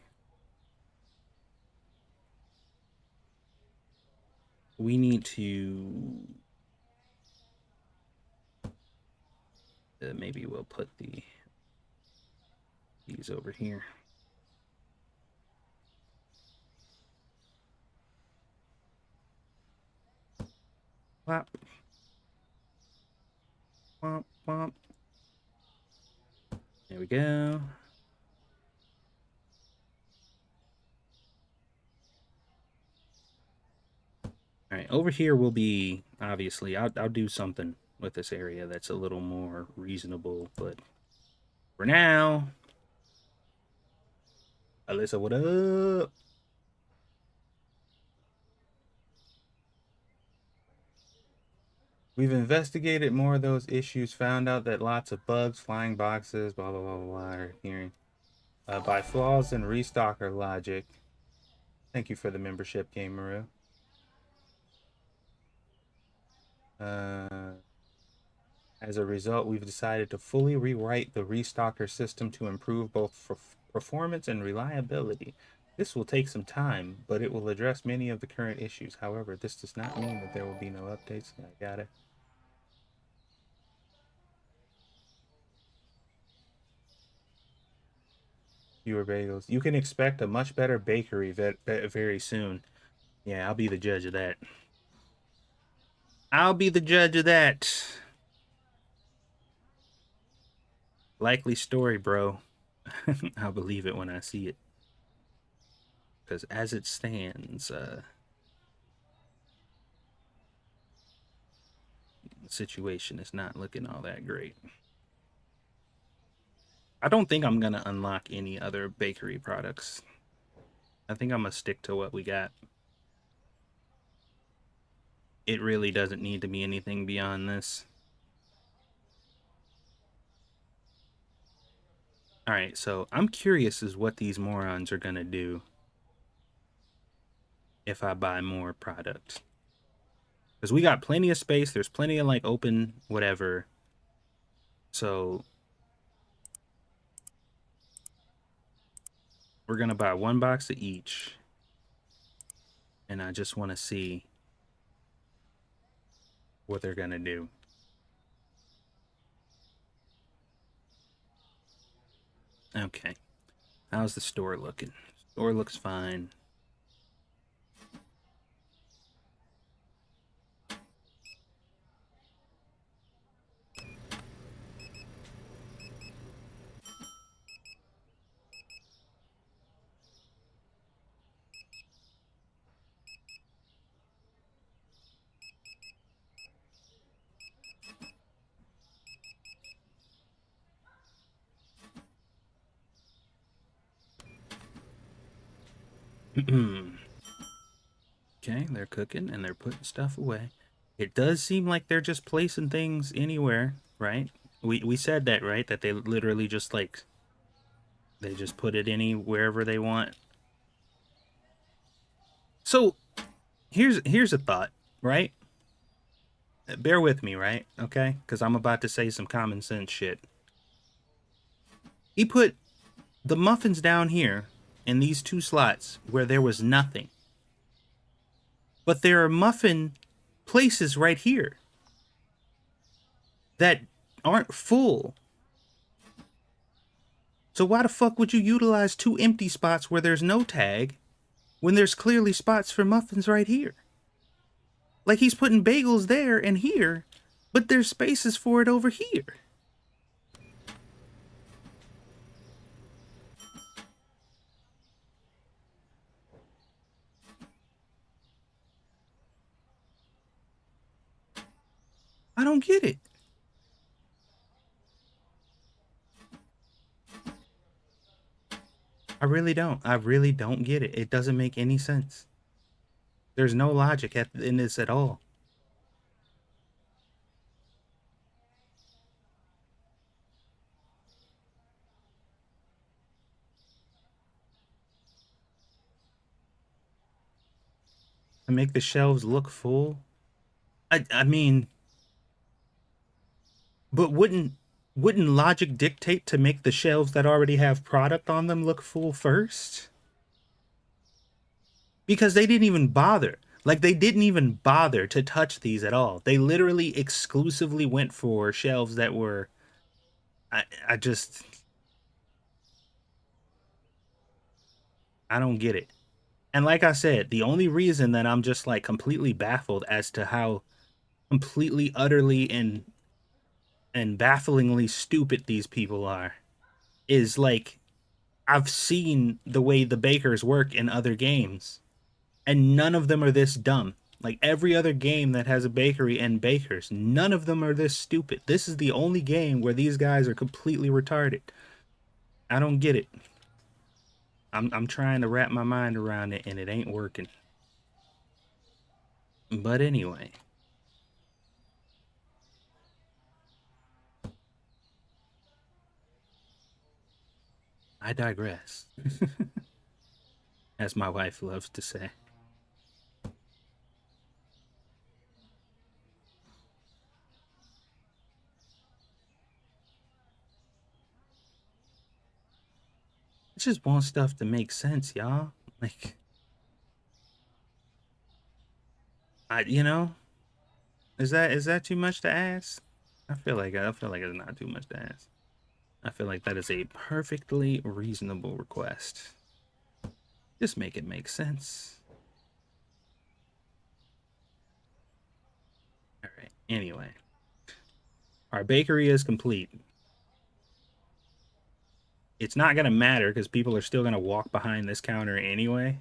We need to maybe we'll put these over here. Womp, womp, womp. There we go. All right, over here will be obviously. I'll do something with this area that's a little more reasonable, but for now, Alyssa, what up? We've investigated more of those issues, found out that lots of bugs, flying boxes, blah blah blah blah, are appearing by flaws in restocker logic. Thank you for the membership, Game Maru. Uh, As a result, we've decided to fully rewrite the restocker system to improve both performance and reliability. This will take some time, but it will address many of the current issues. However, this does not mean that there will be no updates. I got it. Fewer bagels. You can expect a much better bakery very soon. Yeah, I'll be the judge of that. I'll be the judge of that. Likely story, bro. I'll believe it when I see it. Because as it stands, the situation is not looking all that great. I don't think I'm gonna unlock any other bakery products. I think I'm gonna stick to what we got. It really doesn't need to be anything beyond this. All right, so I'm curious as what these morons are gonna do if I buy more product. Because we got plenty of space. There's plenty of like open whatever So we're gonna buy one box of each, and I just want to see what they're gonna do. Okay, how's the store looking? Store looks fine. Okay, they're cooking and they're putting stuff away. It does seem like they're just placing things anywhere, right? We said that, right? That they literally just like they just put it any wherever they want. So here's a thought, right? Bear with me, right? Okay? Because I'm about to say some common sense shit. He put the muffins down here in these two slots where there was nothing. But there are muffin places right here that aren't full. So why the fuck would you utilize two empty spots where there's no tag when there's clearly spots for muffins right here? Like he's putting bagels there and here, but there's spaces for it over here. I don't get it. I really don't. I really don't get it. It doesn't make any sense. There's no logic in this at all. To make the shelves look full. I mean, but wouldn't logic dictate to make the shelves that already have product on them look full first? Because they didn't even bother. Like they didn't even bother to touch these at all. They literally exclusively went for shelves that were I just I don't get it. And like I said, the only reason that I'm just like completely baffled as to how completely utterly and bafflingly stupid these people are is like I've seen the way the bakers work in other games, and none of them are this dumb. Like every other game that has a bakery and bakers, none of them are this stupid. This is the only game where these guys are completely retarded. I don't get it. I'm trying to wrap my mind around it and it ain't working. But anyway, I digress. As my wife loves to say. I just want stuff to make sense, y'all. Like you know, is that too much to ask? I feel like it's not too much to ask. I feel like that is a perfectly reasonable request. Just make it make sense. All right. Anyway, our bakery is complete. It's not gonna matter because people are still gonna walk behind this counter anyway.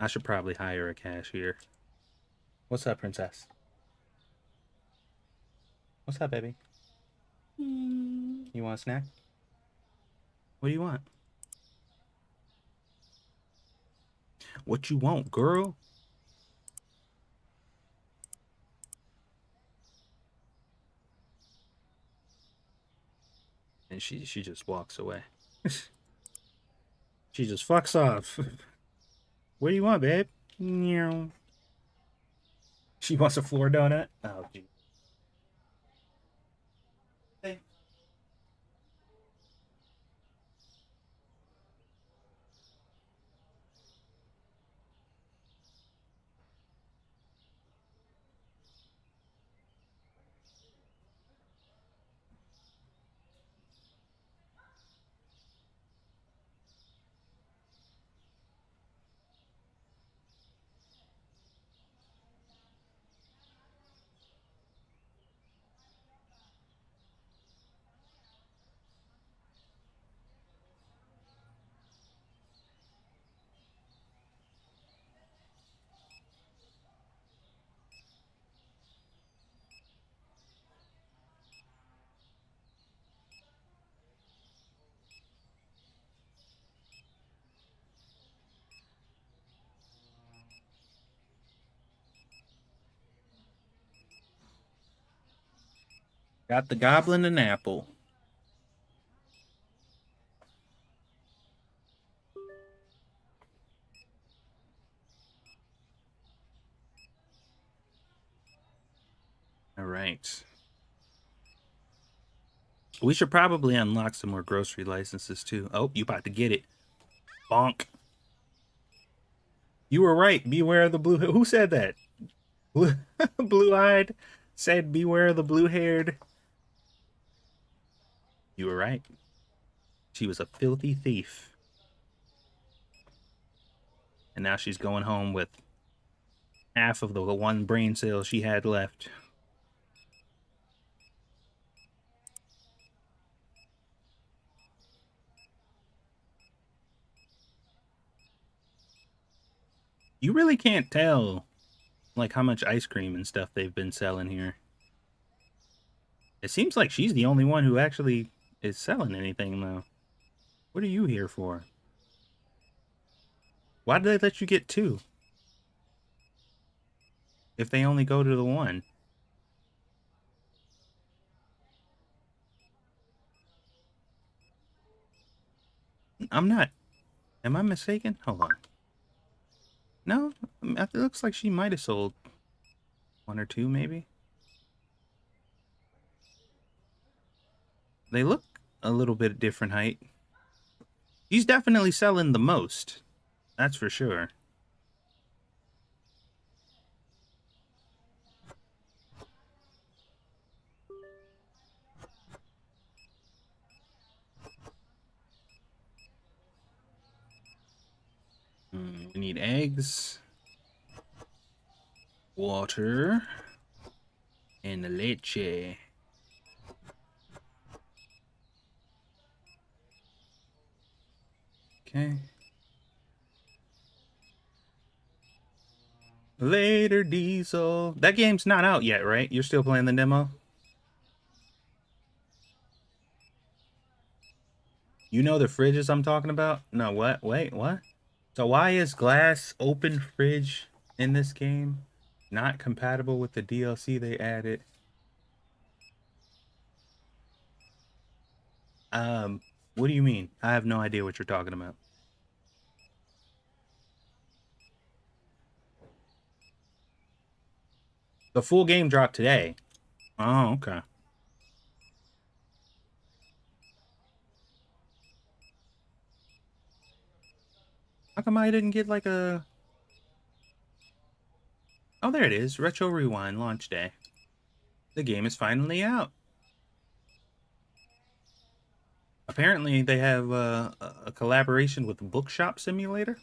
I should probably hire a cashier. What's up, princess? What's up, baby? You want a snack? What do you want? What you want, girl? And she just walks away. She just fucks off. What do you want, babe? Meow. She wants a floor donut. Oh, gee. Got the goblin and apple. All right. We should probably unlock some more grocery licenses too. Oh, you about to get it. Bonk. You were right. Beware of the blue. Who said that? Blue, blue-eyed said, "Beware of the blue-haired." You were right. She was a filthy thief, and now she's going home with half of the one brain cell she had left. You really can't tell like how much ice cream and stuff they've been selling here. It seems like she's the only one who actually is selling anything though. What are you here for? Why did they let you get two if they only go to the one? I'm not. Am I mistaken? Hold on. No, it looks like she might have sold one or two, maybe. They look a little bit different height. He's definitely selling the most. That's for sure. We need eggs, water, and leche. Okay. Later, Diesel. That game's not out yet, right? You're still playing the demo? You know the fridges I'm talking about? No, what? Wait, what? So why is glass open fridge in this game not compatible with the DLC they added? Um, what do you mean? I have no idea what you're talking about. The full game dropped today. Oh, okay. How come I didn't get like a... Oh, there it is. Retro Rewind launch day. The game is finally out. Apparently, they have a collaboration with Bookshop Simulator.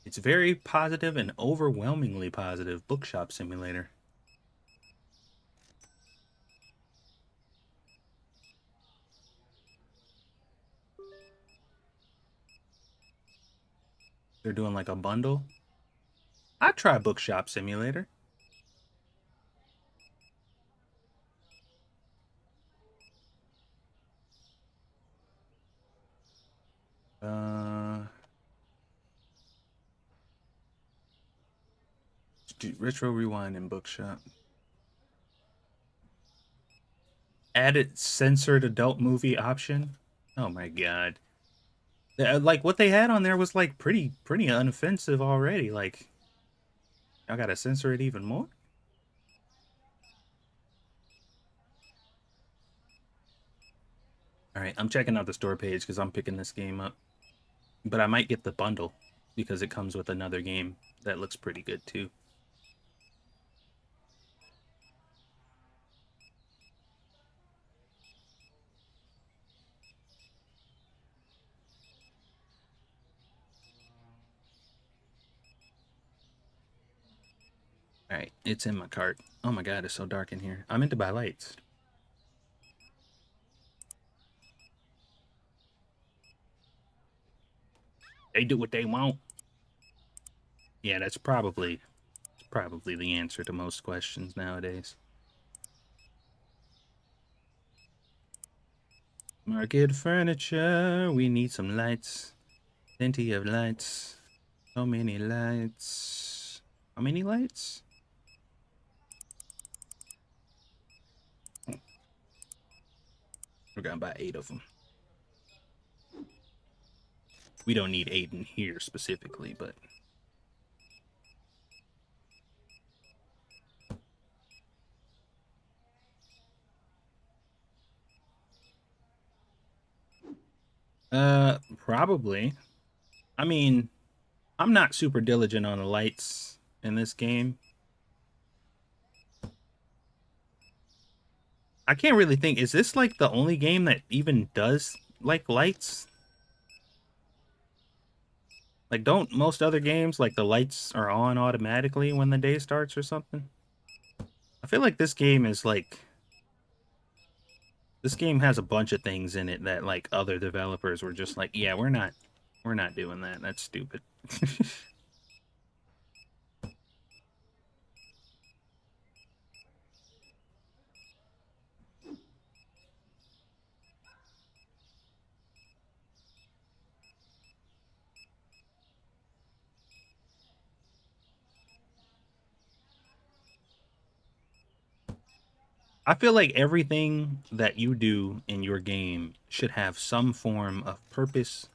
It's very positive and overwhelmingly positive. Bookshop Simulator. They're doing like a bundle. I'd try Bookshop Simulator. Uh, Retro Rewind and Bookshop. Added censored adult movie option. Oh my god. Like what they had on there was like pretty unoffensive already. Like I gotta censor it even more. All right, I'm checking out the store page because I'm picking this game up, but I might get the bundle because it comes with another game that looks pretty good too. All right, it's in my cart. Oh my god, it's so dark in here. I meant to buy lights. They do what they want. Yeah, that's probably the answer to most questions nowadays. Market furniture. We need some lights. Plenty of lights. So many lights. How many lights? We're gonna buy 8 of them. We don't need 8 in here specifically, but probably. I mean, I'm not super diligent on the lights in this game. I can't really think. Is this like the only game that even does like lights? Like, don't most other games like the lights are on automatically when the day starts or something? I feel like this game has a bunch of things in it that like other developers were just like, yeah, we're not doing that. That's stupid. I feel like everything that you do in your game should have some form of purpose,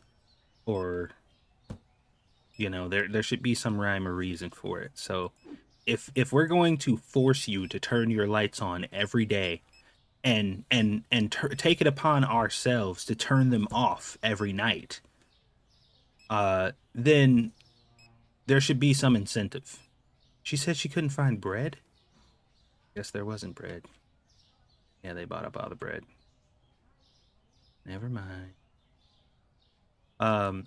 or there should be some rhyme or reason for it. So if we're going to force you to turn your lights on every day and take it upon ourselves to turn them off every night, then there should be some incentive. She said she couldn't find bread. Guess there wasn't bread. Yeah, they bought up all the bread. Never mind. Um,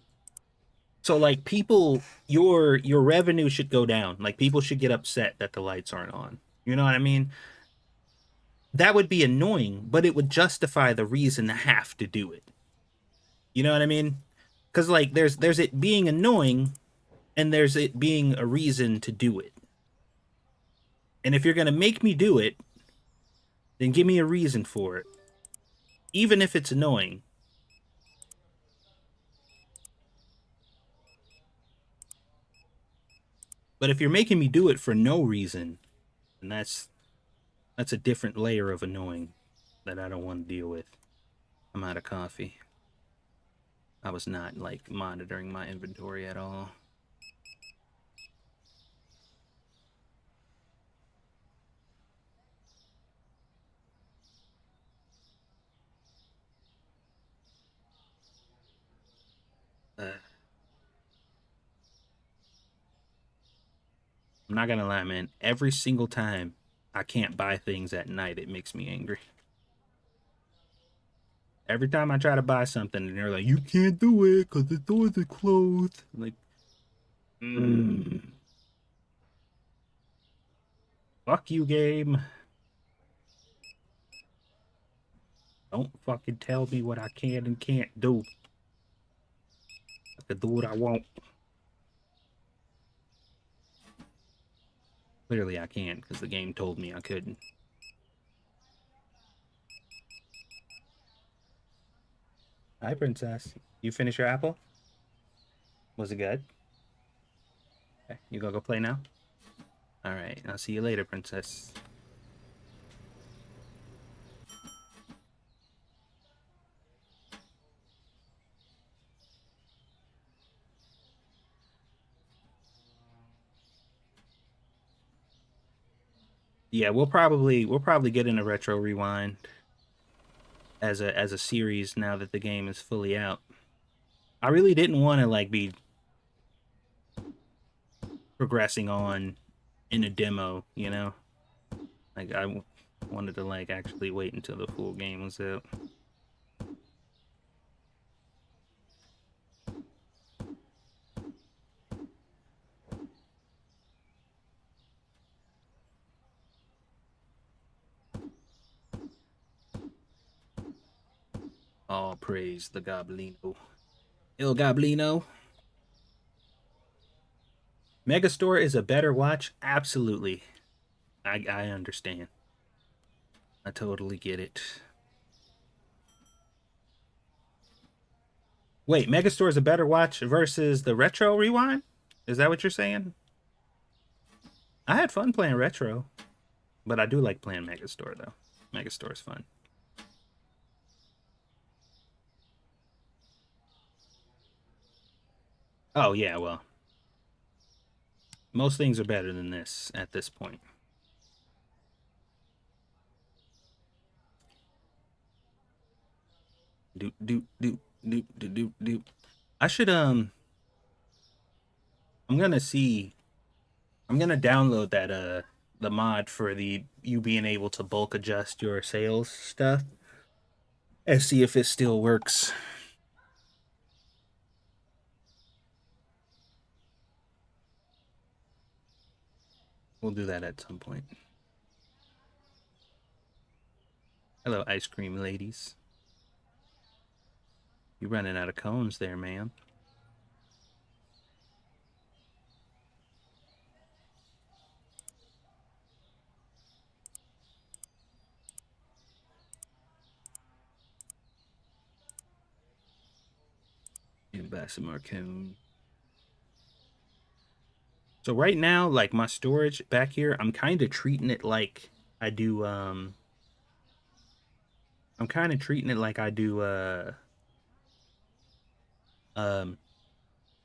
so like people, your revenue should go down. Like people should get upset that the lights aren't on. You know what I mean? That would be annoying, but it would justify the reason to have to do it. You know what I mean? Because like there's it being annoying, and there's it being a reason to do it. And if you're gonna make me do it, then give me a reason for it, even if it's annoying. But if you're making me do it for no reason, then that's a different layer of annoying that I don't want to deal with. I'm out of coffee. I was not like monitoring my inventory at all. Uh, I'm not gonna lie, man. Every single time I can't buy things at night, it makes me angry. Every time I try to buy something, and they're like, "You can't do it because the doors are closed." I'm like, fuck you, game. Don't fucking tell me what I can and can't do. I can do what I want. Clearly, I can't because the game told me I couldn't. Hi, princess. You finish your apple? Was it good? Okay, you gonna go play now? All right. I'll see you later, princess. Yeah, we'll probably get in a retro rewind as a series now that the game is fully out. I really didn't want to like be progressing on in a demo, you know? Like wanted to like actually wait until the full game was out. All praise the Goblino. Il Goblino. Megastore is a better watch? Absolutely. I understand. I totally get it. Wait, Megastore is a better watch versus the Retro Rewind? Is that what you're saying? I had fun playing Retro, but I do like playing Megastore though. Megastore is fun. Oh yeah, well, most things are better than this at this point. Do do do do do do do. I should I'm gonna see. I'm gonna download that the mod for the you being able to bulk adjust your sales stuff and see if it still works. We'll do that at some point. Hello, ice cream ladies. You running out of cones there, ma'am. And buy some more cone. So right now, like my storage back here, I'm kind of treating it like I do I'm kind of treating it like I do um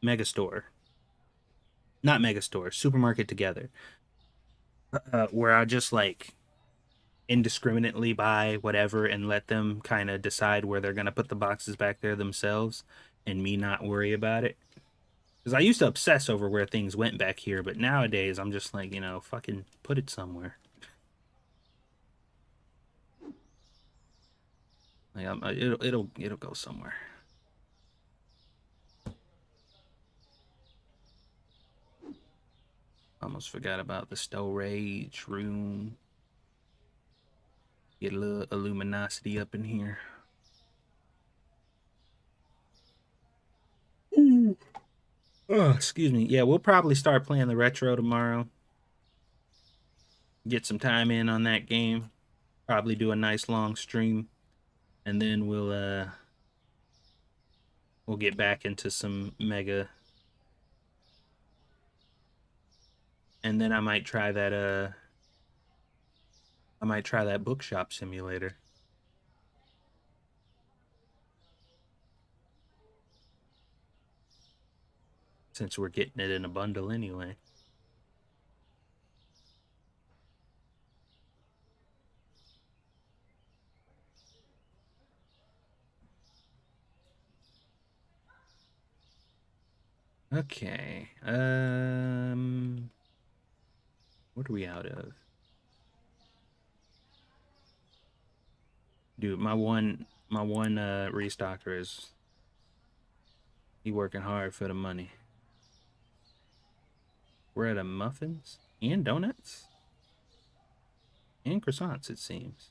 Megastore. Not Megastore, supermarket together. Where I just like indiscriminately buy whatever and let them kind of decide where they're going to put the boxes back there themselves and me not worry about it. Because I used to obsess over where things went back here, but nowadays I'm just like, fucking put it somewhere. Like it'll go somewhere. Almost forgot about the storage room. Get a little luminosity up in here. Ooh. Oh, excuse me. Yeah, we'll probably start playing the retro tomorrow. Get some time in on that game. Probably do a nice long stream, and then we'll get back into some Mega, and then I might try that bookshop simulator since we're getting it in a bundle anyway. Okay. What are we out of? Dude, my one restocker is he working hard for the money. We're at a muffins and donuts and croissants, it seems.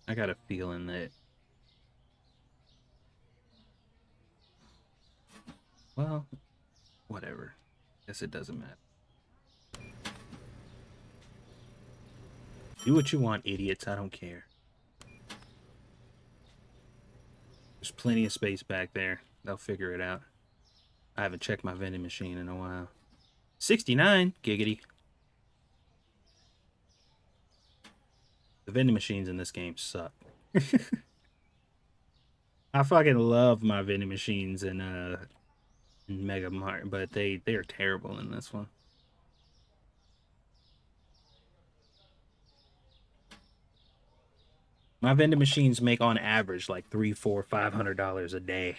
I got a feeling that, well, whatever. Guess it doesn't matter. Do what you want, idiots. I don't care. There's plenty of space back there. They'll figure it out. I haven't checked my vending machine in a while. 69, giggity. The vending machines in this game suck. I fucking love my vending machines in Mega Mart, but they are terrible in this one. My vending machines make on average like three, four, $500 a day,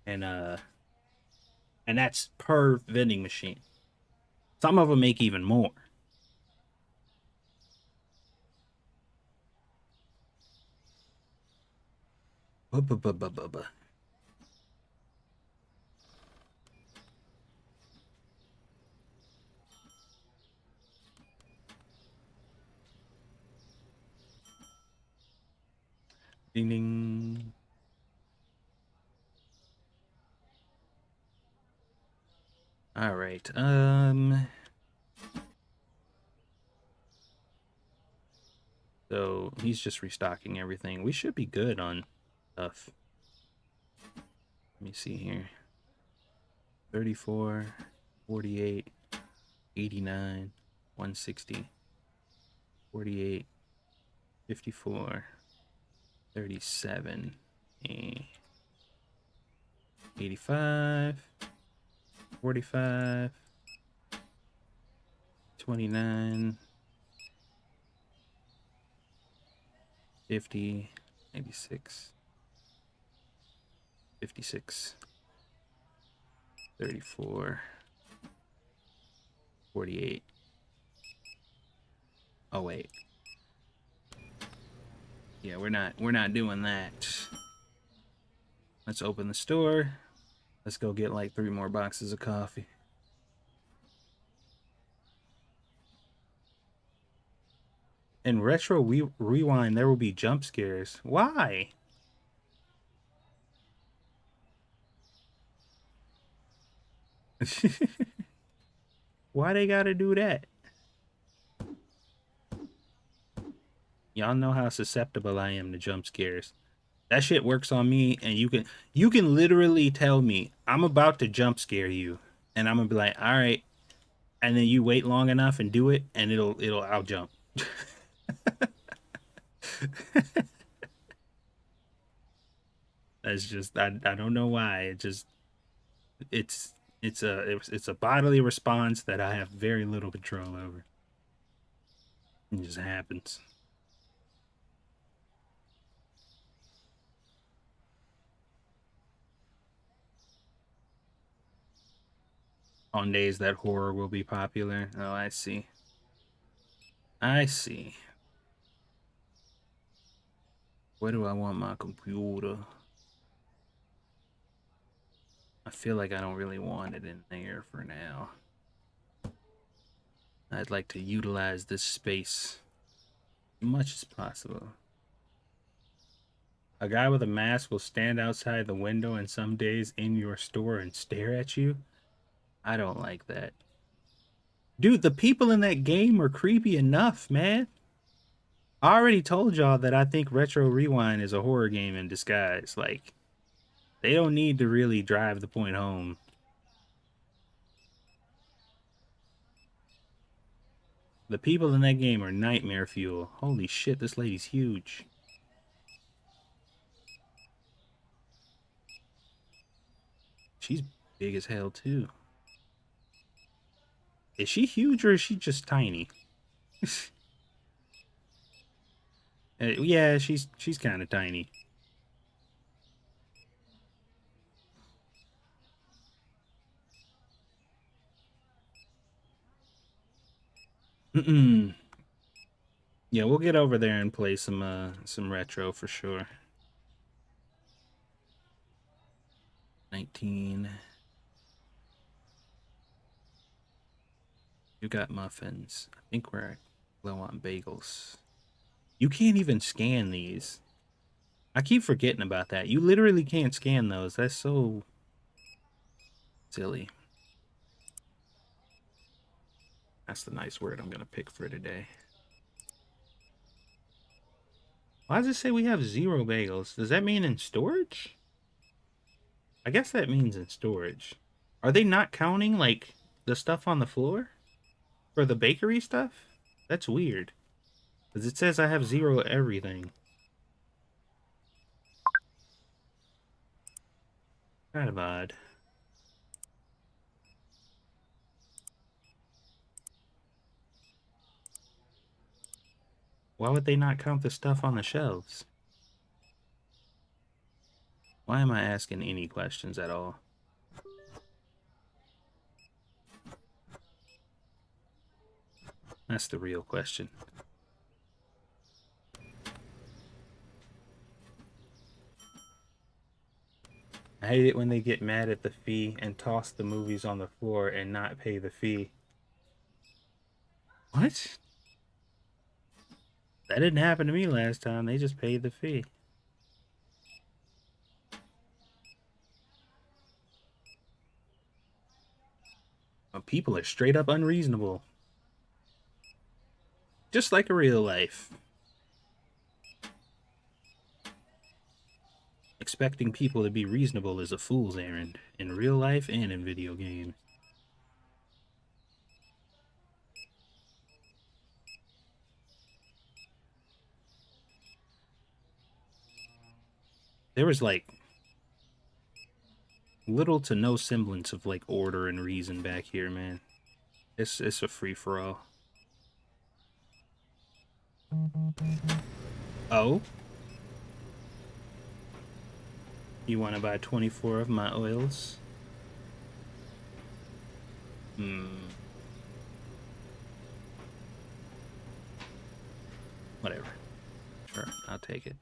and that's per vending machine. Some of them make even more. Buh. Ding ding. All right. So he's just restocking everything. We should be good on stuff. Let me see here. 34, 48. 89, 160, 48, 54, 37, 85, 45, 29, 50, 96, 56, 34, 48. Oh wait. Yeah, we're not doing that. Let's open the store. Let's go get like 3 more boxes of coffee. In retro rewind, there will be jump scares. Why? Why they gotta do that? Y'all know how susceptible I am to jump scares. That shit works on me, and you can literally tell me I'm about to jump scare you, and I'm gonna be like, all right, and then you wait long enough and do it, and I'll jump. That's just I don't know why. It's it's a bodily response that I have very little control over. It just happens. On days that horror will be popular. Oh, I see. I see. Where do I want my computer? I feel like I don't really want it in there for now. I'd like to utilize this space as much as possible. A guy with a mask will stand outside the window and some days in your store and stare at you. I don't like that. Dude, the people in that game are creepy enough, man. I already told y'all that I think Retro Rewind is a horror game in disguise. Like, they don't need to really drive the point home. The people in that game are nightmare fuel. Holy shit, this lady's huge. She's big as hell, too. Is she huge or is she just tiny? Yeah, she's kind of tiny. Mm-mm. Yeah, we'll get over there and play some retro for sure. 19. You got muffins. I think we're low on bagels. You can't even scan these. I keep forgetting about that. You literally can't scan those. That's so silly. That's the nice word I'm gonna pick for today. Why does it say we have 0 bagels? Does that mean in storage? I guess that means in storage. Are they not counting, like, the stuff on the floor? For the bakery stuff? That's weird. Because it says I have 0 everything. Kind of odd. Why would they not count the stuff on the shelves? Why am I asking any questions at all? That's the real question. I hate it when they get mad at the fee and toss the movies on the floor and not pay the fee. What? That didn't happen to me last time. They just paid the fee. People are straight up unreasonable. Just like a real life. Expecting people to be reasonable is a fool's errand in real life and in video games. there was like little to no semblance of like order and reason back here, man. It's a free for all. Oh, you want to buy 24 of my oils? Hmm. Whatever. Sure, I'll take it.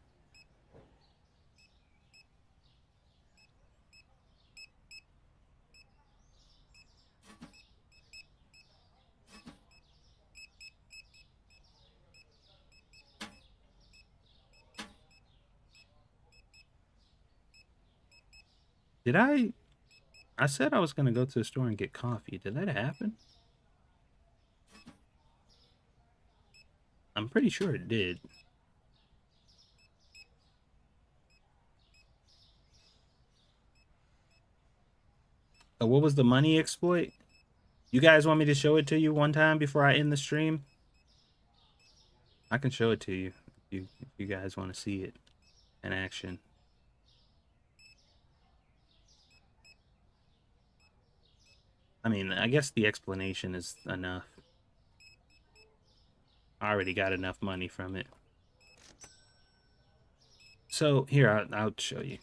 Did I said I was gonna go to the store and get coffee. Did that happen? I'm pretty sure it did. What was the money exploit? You guys want me to show it to you one time before I end the stream? I can show it to you if you guys want to see it in action. I mean, I guess the explanation is enough. I already got enough money from it. So here, I'll show you.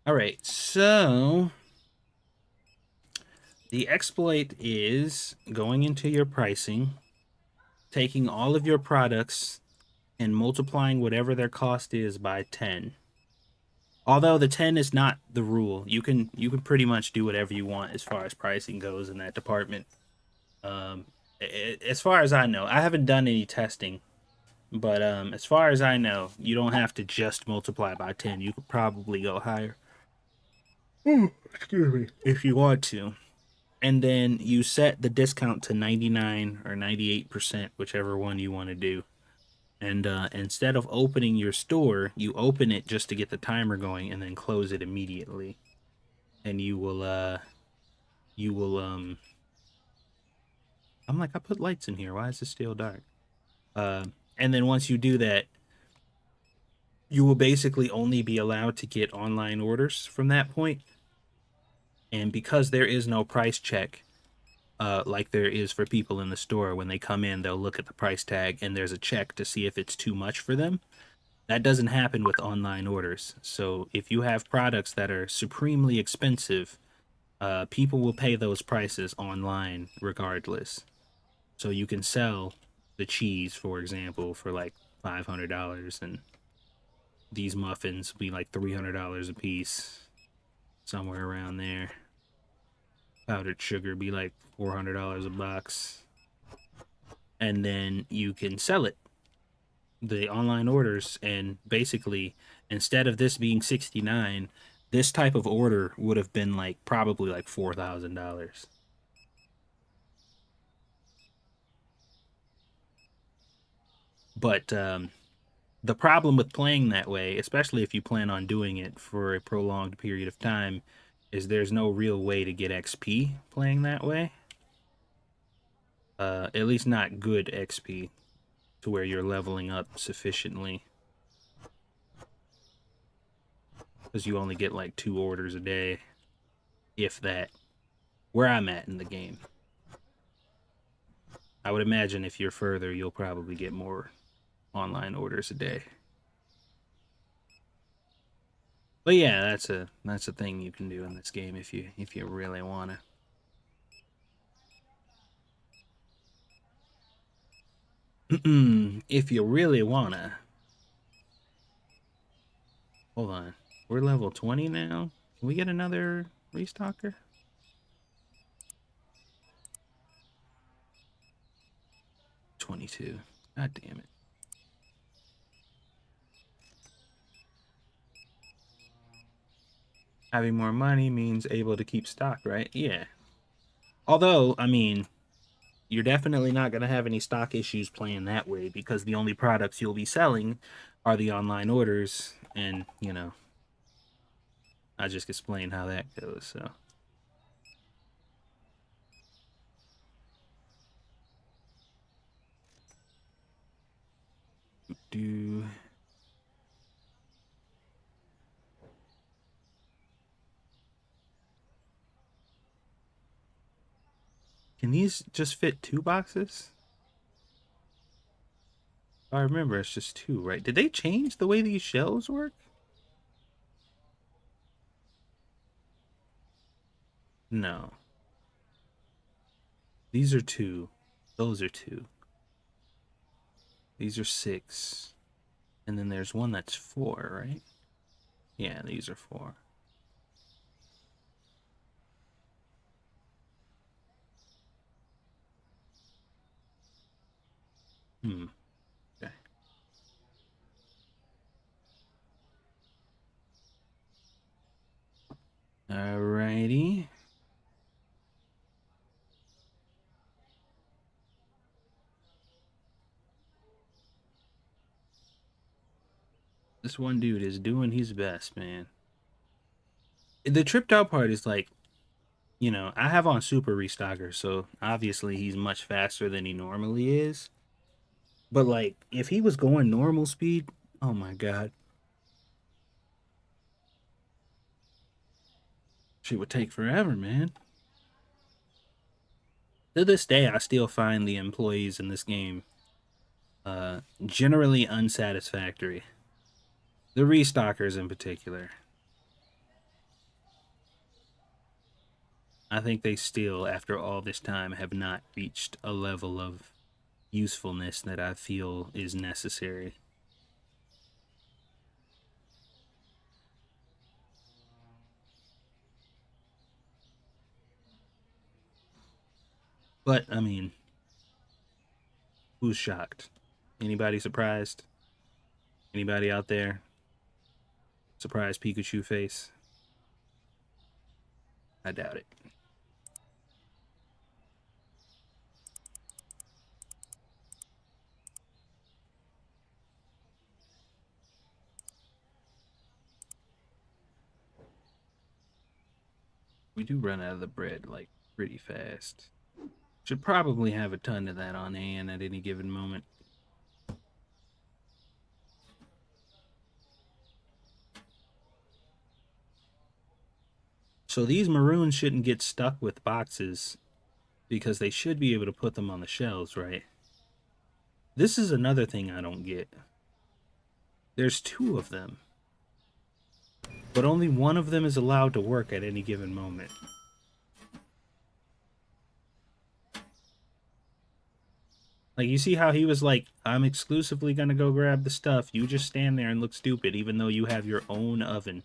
All right, so the exploit is going into your pricing, taking all of your products and multiplying whatever their cost is by 10. Although the 10 is not the rule. You can pretty much do whatever you want as far as pricing goes in that department. Um, as far as I know, I haven't done any testing, but as far as I know, you don't have to just multiply by 10. You could probably go higher. Excuse me. If you want to. And then you set the discount to 99 or 98%, whichever one you want to do. And instead of opening your store, you open it just to get the timer going and then close it immediately. And you will I'm like, I put lights in here. Why is it still dark? Uh and then once you do that, you will basically only be allowed to get online orders from that point. And because there is no price check, like there is for people in the store, when they come in, they'll look at the price tag and there's a check to see if it's too much for them. That doesn't happen with online orders. So if you have products that are supremely expensive, people will pay those prices online regardless. So you can sell the cheese, for example, for like $500, and these muffins will be like $300 a piece, somewhere around there. Powdered sugar be like $400 a box, and then you can sell it, the online orders, and basically instead of this being 69, this type of order would have been like probably like $4,000. But the problem with playing that way, especially if you plan on doing it for a prolonged period of time, is there's no real way to get XP playing that way. At least not good XP to where you're leveling up sufficiently, because you only get like 2 orders a day, if that, where I'm at in the game. I would imagine if you're further, you'll probably get more online orders a day. But yeah, that's a thing you can do in this game if you really wanna. If you really wanna. Hold on. We're level 20 now. Can we get another restocker? 22. God damn it. Having more money means able to keep stock, right? Yeah. Although, I mean, you're definitely not going to have any stock issues playing that way, because the only products you'll be selling are the online orders, and, I just explained how that goes, so. Do Can these just fit 2 boxes? I remember it's just 2, right? Did they change the way these shelves work? No. These are 2. Those are 2. These are 6. And then there's one that's 4, right? Yeah, these are 4. Hmm. Okay. Alrighty. This one dude is doing his best, man. The tripped out part is like, I have on super restocker, so obviously he's much faster than he normally is. But like, if he was going normal speed, oh my god, she would take forever, man. To this day, I still find the employees in this game generally unsatisfactory. The restockers in particular. I think they still, after all this time, have not reached a level of usefulness that I feel is necessary. But I mean, who's shocked? Anybody surprised? Anybody out there? Surprised Pikachu face? I doubt it. We do run out of the bread like pretty fast. Should probably have a ton of that on hand at any given moment. So these maroons shouldn't get stuck with boxes because they should be able to put them on the shelves, right? This is another thing I don't get. There's 2 of them, but only one of them is allowed to work at any given moment. Like, you see how he was like, I'm exclusively gonna go grab the stuff. You just stand there and look stupid, even though you have your own oven.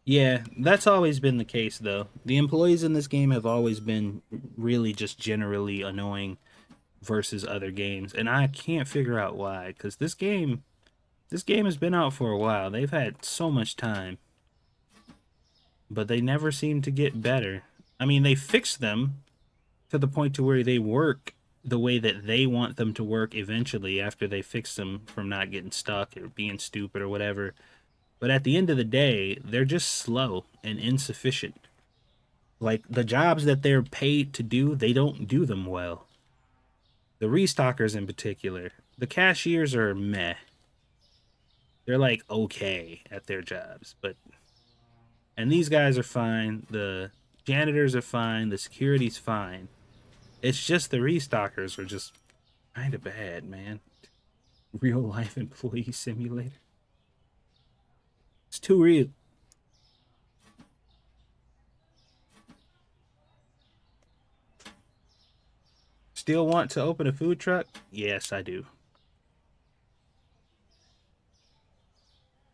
Yeah, that's always been the case, though. The employees in this game have always been really just generally annoying versus other games, and I can't figure out why. Because this game has been out for a while. They've had so much time, but they never seem to get better. I mean, they fix them to the point to where they work the way that they want them to work eventually after they fix them from not getting stuck or being stupid or whatever. But at the end of the day, they're just slow and insufficient. Like, the jobs that they're paid to do, they don't do them well. The restockers in particular, the cashiers are meh. They're like okay at their jobs, but and these guys are fine. The janitors are fine. The security's fine. It's just the restockers are just kind of bad, man. Real life employee simulator. It's too real. Still want to open a food truck? Yes, I do.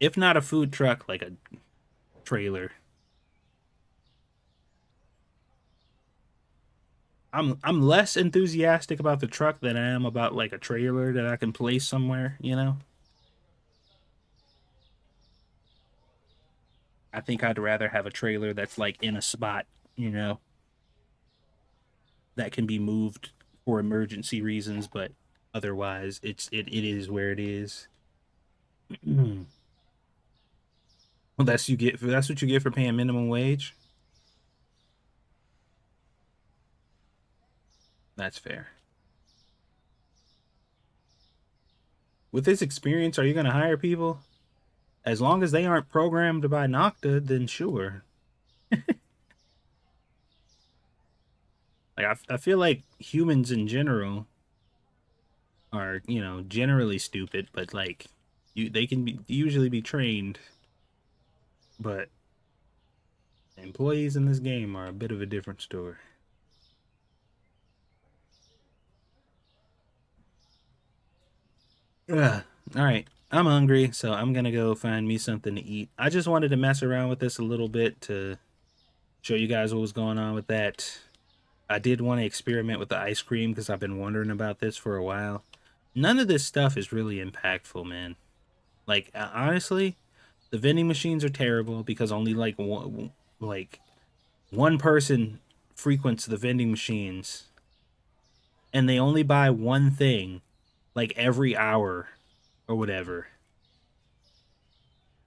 If not a food truck, like a trailer. I'm less enthusiastic about the truck than I am about like a trailer that I can place somewhere. I think I'd rather have a trailer that's like in a spot, you know, that can be moved for emergency reasons, but otherwise it is where it is. Well, that's what you get for paying minimum wage. That's fair. With this experience, are you going to hire people? As long as they aren't programmed by Nocta, then sure. Like I feel like humans in general are, generally stupid, but like they can be usually be trained, but employees in this game are a bit of a different story. Ugh. All right. I'm hungry, so I'm gonna go find me something to eat. I just wanted to mess around with this a little bit to show you guys what was going on with that. I did want to experiment with the ice cream because I've been wondering about this for a while. None of this stuff is really impactful, man. Like honestly, the vending machines are terrible because only like one person frequents the vending machines and they only buy one thing like every hour or whatever.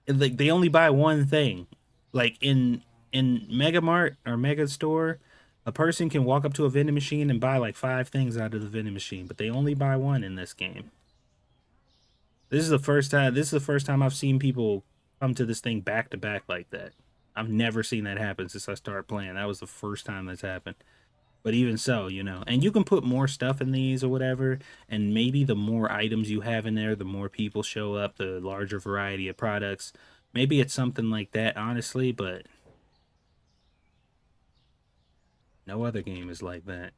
And, like they only buy one thing. Like in Mega Mart or Mega Store, a person can walk up to a vending machine and buy like five things out of the vending machine, but they only buy one in this game. This is the first time I've seen people come to this thing back to back like that. I've never seen that happen since I started playing. That was the first time that's happened. But even so, and you can put more stuff in these or whatever, and maybe the more items you have in there, the more people show up, the larger variety of products. Maybe it's something like that, honestly, but no other game is like that.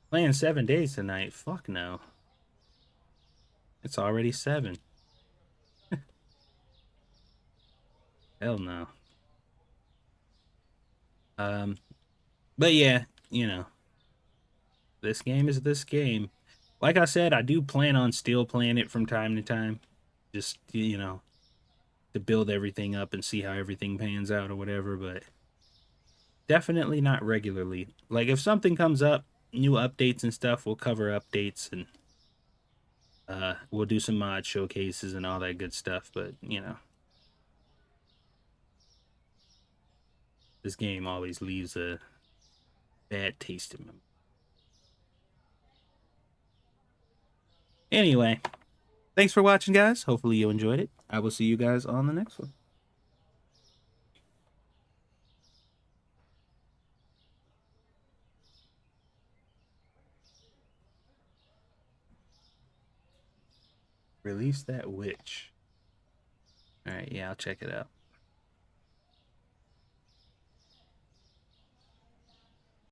Playing 7 days tonight? Fuck no. It's already 7. Hell no. Um, but yeah, this game is this game. Like I said, I do plan on still playing it from time to time. Just, to build everything up and see how everything pans out or whatever, but definitely not regularly. Like if something comes up, new updates and stuff, we'll cover updates and we'll do some mod showcases and all that good stuff, but this game always leaves a bad taste in my mouth. Anyway, thanks for watching, guys. Hopefully you enjoyed it. I will see you guys on the next one. Release that witch. All right, yeah, I'll check it out.